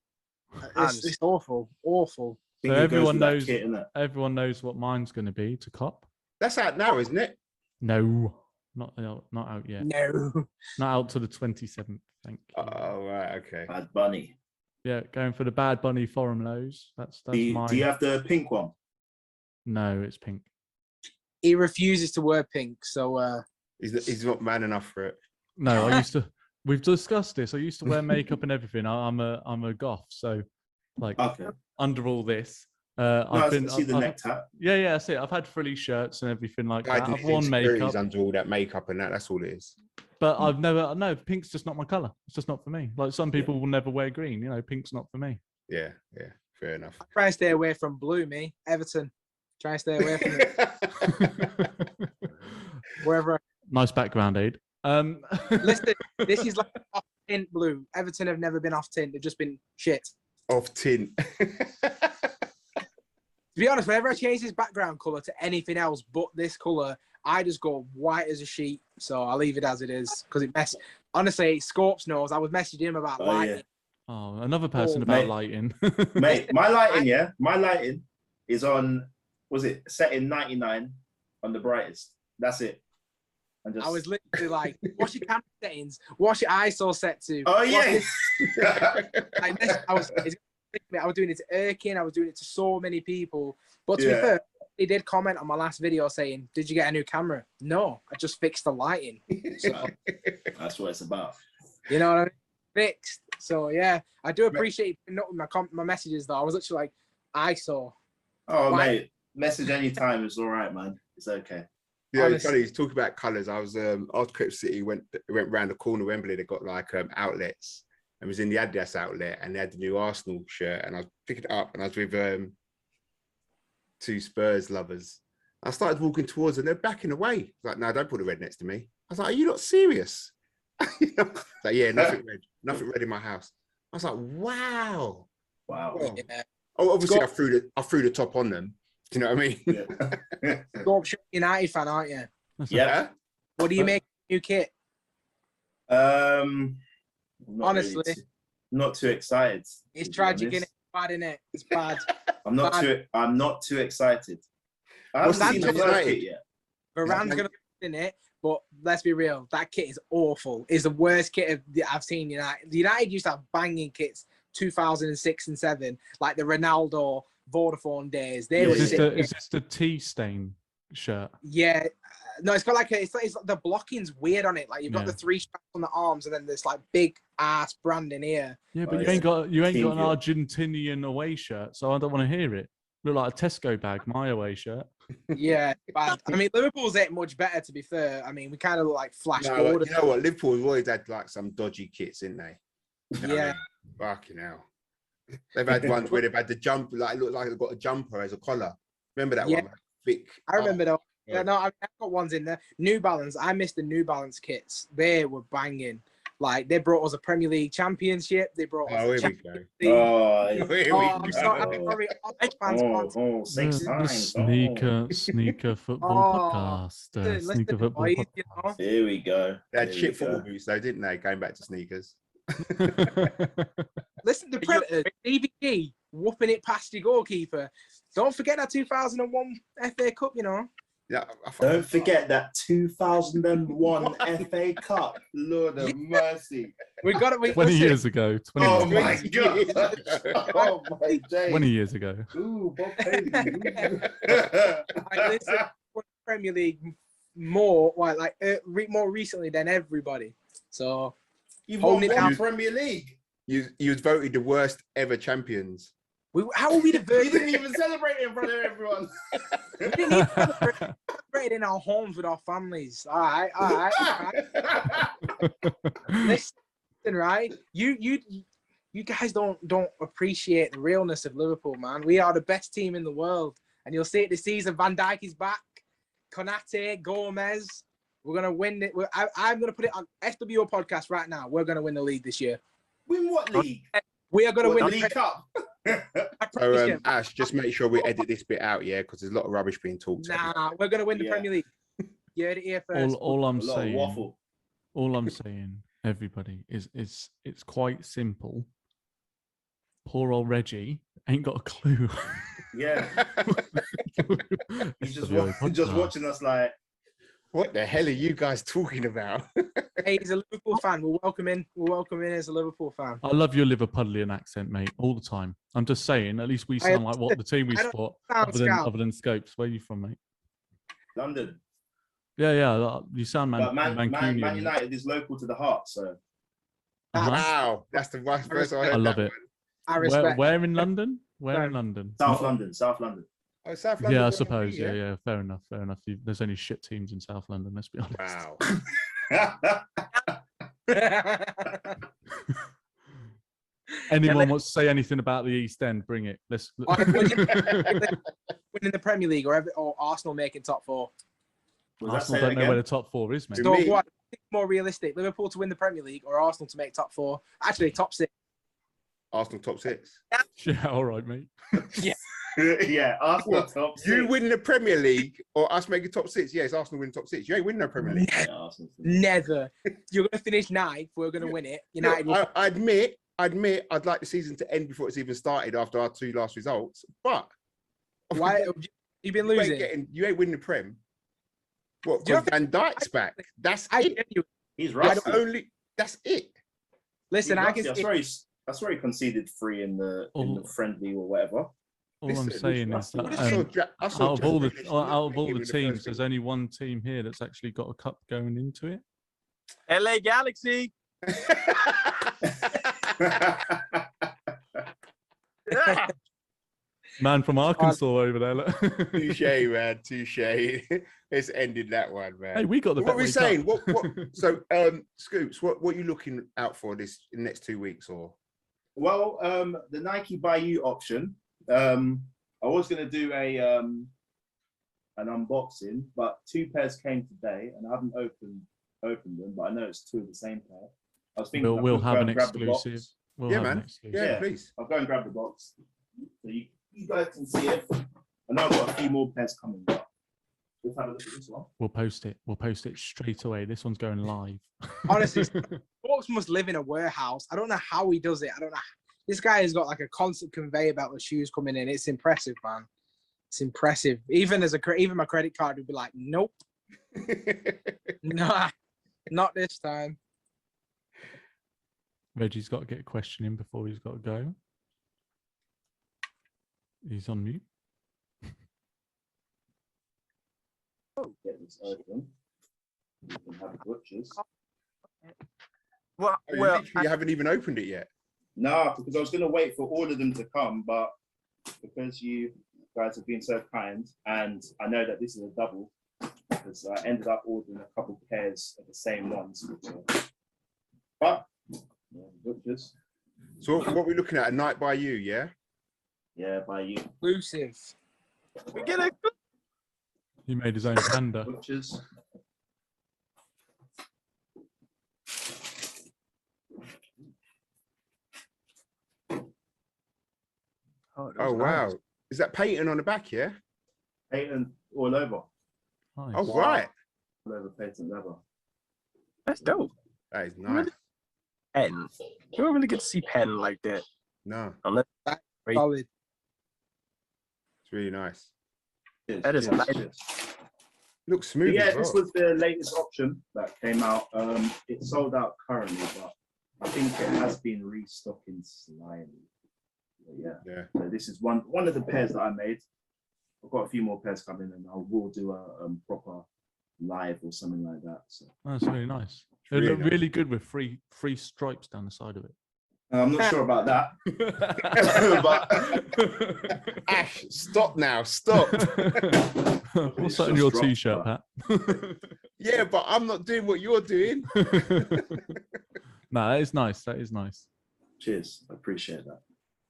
It's awful. Awful. I think So it goes everyone with that knows. kit, innit? Everyone knows what mine's going to be to cop. That's out now, isn't it? No, not out yet. No. Not out to the 27th. Thank you. Oh, right, okay. Bad Bunny. Yeah, going for the Bad Bunny Forum lows. That's Do mine. you have the pink one? No, it's pink. He refuses to wear pink, so He's not man enough for it. No, I used to. We've discussed this. I used to wear makeup and everything. I'm a goth, so like Okay. under all this, No, I've I been. see the I've- neck tap. Yeah, that's it. I've had frilly shirts and everything like Guy that. needs I've worn insecurities makeup, under all that makeup and that. That's all it is. but I've never. No, pink's just not my color. It's just not for me. Like some people will never wear green. You know, pink's not for me. Yeah, fair enough. I try and stay away from blue, me. Everton. Try and stay away from it. Wherever. Nice background, Aid. Listen, this is like off tint blue. Everton have never been off tint. They've just been shit. Off tin. To be honest, whenever I change this background color to anything else but this color, I just go white as a sheet. So I'll leave it as it is because it mess. Honestly, Schopes knows. I was messaging him about Oh, lighting. yeah. Oh, another person Oh, about mate. lighting. Mate, my lighting is on, was it set in 99 on the brightest? That's it. And just... I was literally like, what's your camera settings? What's your ISO set to? Oh What's yeah. this? Like this, I was doing it to Erkin. I was doing it to so many people. But to be fair, they did comment on my last video saying, "Did you get a new camera?" No, I just fixed the lighting. So that's what it's about. you know what I mean? Fixed. So yeah, I do appreciate my messages though. I was literally like, ISO. Oh mate, message anytime is all right, man. It's okay. Yeah, it's funny. He's talking about colours. I was after Crip City went round the corner Wembley. They got like outlets. I was in the Adidas outlet and they had the new Arsenal shirt, and I was picking it up and I was with two Spurs lovers. I started walking towards them, they're backing away. I was like, no, don't put the red next to me. I was like, are you not serious? Like, yeah, nothing red in my house. I was like, wow. Wow. Yeah. Oh, obviously I threw the top on them. Do you know what I mean? Yeah. Schopes United fan, aren't you? Yeah. What do you make new kit? Honestly, really not too excited. It's tragic, innit? It's bad, innit? It's bad. I'm not too excited. I haven't seen the first kit yet. Varane's gonna be in it, but let's be real, that kit is awful. It's the worst kit I've seen. United used to have banging kits 2006 and 7, like the Ronaldo Vodafone days. Is this the tea stain shirt? Yeah. No, it's got like it's like the blocking's weird on it. Like you've got the 3 straps on the arms, and then there's like big ass branding here. Yeah, but you ain't got an Argentinian away shirt, so I don't want to hear it. Look like a Tesco bag, my away shirt. Yeah, bad. I mean, Liverpool's ain't much better, to be fair. I mean, we kind of look like Flash Gordon. You know what? Liverpool have always had like some dodgy kits, didn't they? You know yeah. Fucking hell. They've had ones where they've had the jumper, like it looked like they've got a jumper as a collar. Remember that one? Thick. I remember that. Yeah, no, I've got ones in there. New Balance. I missed the New Balance kits. They were banging. Like they brought us a Premier League championship. They brought us. Here we go. I'm sorry. Oh, 6 times. Sneaker football podcast. Sneaker football podcast. Here we go. They had shit football boots though, didn't they? Going back to sneakers. Listen, the Predators, DVD whooping it past your goalkeeper. Don't forget that 2001 FA Cup, you know. Yeah, don't forget that 2001 FA Cup. Lord of mercy. We got it. 20 years ago. 20 oh my god. Oh my days. 20 years ago. Ooh, Bob Haley. I listen to Premier League more, more recently than everybody. So you've won one Premier League. You was voted the worst ever champions. How are we the You didn't even celebrate in front of everyone. We didn't even celebrate in our homes with our families. All right. Listen, right? You guys don't appreciate the realness of Liverpool, man. We are the best team in the world, and you'll see it this season. Van Dijk is back. Konate, Gomez. We're gonna win it. I'm gonna put it on SWO podcast right now. We're gonna win the league this year. Win what league? We are gonna win the League Cup. So Ash, just make sure we edit this bit out, yeah, because there's a lot of rubbish being talked. Nah, we're gonna win the Premier League. You heard it here first. All I'm saying, everybody, is it's quite simple. Poor old Reggie ain't got a clue. Yeah. He's just watching us like, what the hell are you guys talking about? Hey, he's a Liverpool fan. We'll welcome in as a Liverpool fan. I love your Liverpudlian accent, mate, all the time. I'm just saying, at least we sound like what the team we support, other than Schopes. Where are you from, mate? London. Yeah. You sound Man United is local to the heart, so. Wow, that's the first I heard. I love it. I respect. Where in London? Where in London? South London. Oh, South London. Yeah, I suppose. Yeah. Fair enough. There's only shit teams in South London. Let's be honest. Wow. Anyone wants to say anything about the East End? Bring it. Let's. Winning the Premier League or Arsenal making top 4. Arsenal don't know where the top 4 is, mate. So what? More realistic: Liverpool to win the Premier League or Arsenal to make top 4? Actually, top 6. Arsenal top 6. Yeah, all right, mate. Yeah. Yeah, Arsenal top 6. You win the Premier League or us making top 6? Yes, Arsenal win top 6. You ain't winning no Premier League. Never. You're going to finish 9th. We're going to win it. United. I admit I'd like the season to end before it's even started after our 2 last results. But why you've been losing? You ain't winning the Prem. What? Do you Because Van Dijk's back. That's I it. genuinely, He's That's rusty. That's it. listen, He's I rusty. can see. That's where he conceded 3 in the Oh. friendly or whatever. All I'm Listen, saying is Russell, that I out of all the teams, there's only one team here that's actually got a cup going into it. LA Galaxy. Man from Arkansas over there. Look. Touche, man. Touche. It's ended that one, man. Hey, we got the. What were we Betway saying? Cup. What? So, Scoops, what are you looking out for this in the next 2 weeks or? Well, the Nike Buy You option. I was going to do an unboxing, but 2 pairs came today, and I haven't opened them. But I know it's 2 of the same pair. I was thinking We'll have an grab the box. exclusive. We'll Yeah, have an man. exclusive. Yeah, please. I'll go and grab the box. So you guys can see it. I know I've got a few more pairs coming, but let's have a look at this one. We'll post it. We'll post it straight away. This one's going live. Honestly, Fox must live in a warehouse. I don't know how he does it. I don't know. This guy has got like a constant conveyor belt of shoes coming in. It's impressive, man. It's impressive. Even my credit card would be like, nope, nah, not this time. Reggie's got to get a question in before he's got to go. He's on mute. Get this open. You can have butchers. Well, You haven't even opened it yet. No, because I was going to wait for all of them to come, but because you guys have been so kind, and I know that this is a double, because I ended up ordering a couple pairs of the same ones. But yeah, butchers. So, what are we looking at? A night by you, yeah? Yeah, by you. Exclusive. we get it. He made his own panda. Butchers. Oh, wow. Is that patent on the back, yeah? Patent all over. Nice. Oh, right. All over patent leather. That's dope. That is nice. Pen. You don't really get to see pen like that. No, Unless Solid. it's really nice. Cheers, That is cheers, nice. cheers. Looks But smooth. yeah, as this well. was the latest option that came out. It's sold out currently, but I think it has been restocking slightly. But yeah, Yeah. so this is one of the pairs that I made. I've got a few more pairs coming, and I will do a proper live or something like that. So That's really nice. It Really looked nice. really good with three stripes down the side of it. I'm not sure about that. But Ash, stop now. Stop. What's that just on your dropped, t-shirt, Pat? Yeah, but I'm not doing what you're doing. No, that is nice. That is nice. cheers, I appreciate that.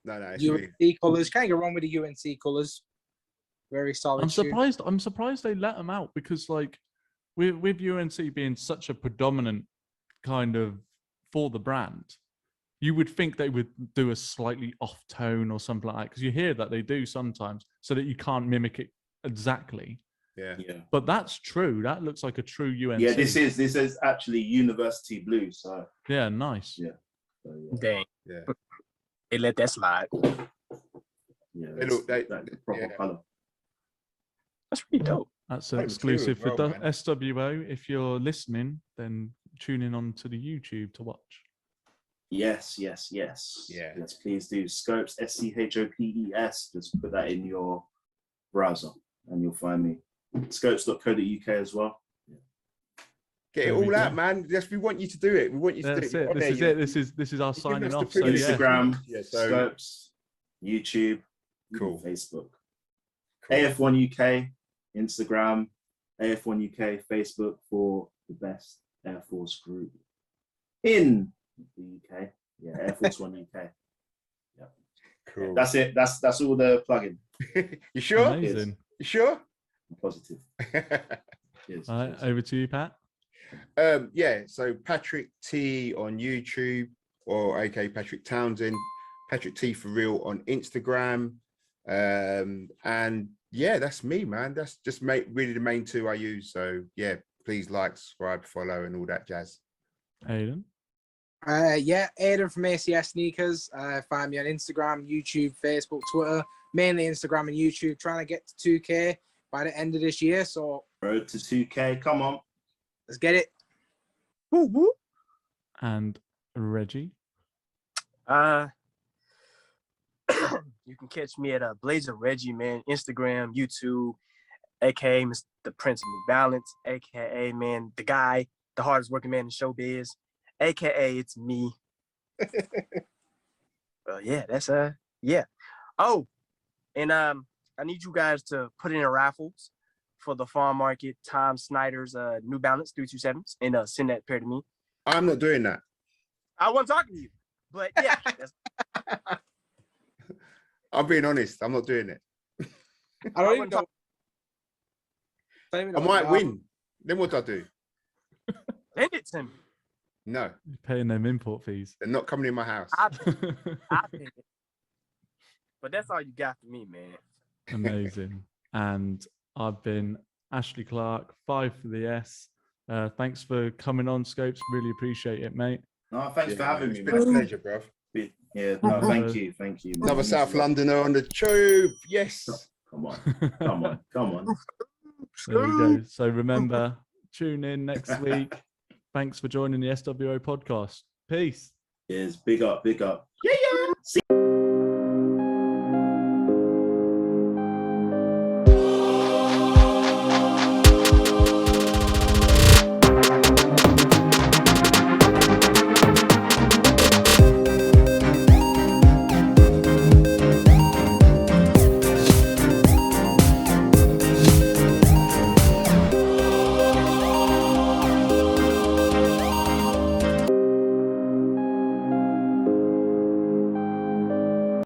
No, it's really... UNC colours. Can't go wrong with the UNC colours. Very solid. I'm shoe. surprised. I'm surprised they let them out because, like, with UNC being such a predominant kind of for the brand, you would think they would do a slightly off tone or something like that because you hear that they do sometimes, so that you can't mimic it exactly. Yeah. Yeah, But that's true. That looks like a true UNC. yeah. This is actually university blue. So, Yeah, nice. Yeah. so yeah, Dang. Yeah. They let that slide. yeah, They look- that's the proper yeah. color. That's pretty dope. That's Great exclusive material for as well, man. SWO. If you're listening, then tune in on to the YouTube to watch. Yes. Yeah. Yes, please do. Scopes, SCHOPES. Just put that in your browser and you'll find me. Scopes.co.uk as well. Get it There we all go. out, man. Yes, we want you to do it. We want you to That's do it. it. This is it. This is our You're giving signing us the off. So privilege. yeah. Instagram, Yeah, so Scopes, YouTube, Cool. Facebook. cool. AF1 UK, Instagram, AF1 UK, Facebook for the best Air Force group in the UK. Yeah, Air Force One UK. Cool. That's it. That's all the plugin. You sure? Amazing. You sure? I'm positive. Cheers. All right, cheers. over to you, Pat. Yeah, so Patrick T on YouTube, or AK Patrick Townsend, Patrick T for real on Instagram. And yeah, that's me, man. That's just really the main 2 I use. So yeah, please like, subscribe, follow, and all that jazz. Aiden. Yeah, Aiden from ACS Sneakers. Find me on Instagram, YouTube, Facebook, Twitter. Mainly Instagram and YouTube. Trying to get to 2K by the end of this year. So Road to 2K. Come on. Let's get it. Woo, woo. And Reggie. You can catch me at Blazer Reggie, man. Instagram, YouTube, aka Mr. The Prince of New Balance, aka man, the guy, the hardest working man in showbiz, aka it's me. Well, yeah, that's yeah. Oh, and I need you guys to put in raffles for the farm market Tom Snyder's New Balance 327s and send that pair to me. I'm not doing that. I wasn't talking to you, but yeah, that's, I'm being honest. I'm not doing it. I don't even know. I might win. Then what do I do? send it to me. No, You're paying them import fees. they're not coming in my house. I pay it. But that's all you got for me, man. Amazing. And I've been Ashley Clark, 5 for the S. Thanks for coming on, Scopes. Really appreciate it, mate. No, thanks for having me, It's been a man. pleasure, bruv. Yeah, no, thank you. Thank you. Another South Londoner on the tube. Yes. Come on. Come on. Come on. There we go. So remember, tune in next week. Thanks for joining the SWO podcast. Peace. Yes, big up, big up. Yeah, yeah. See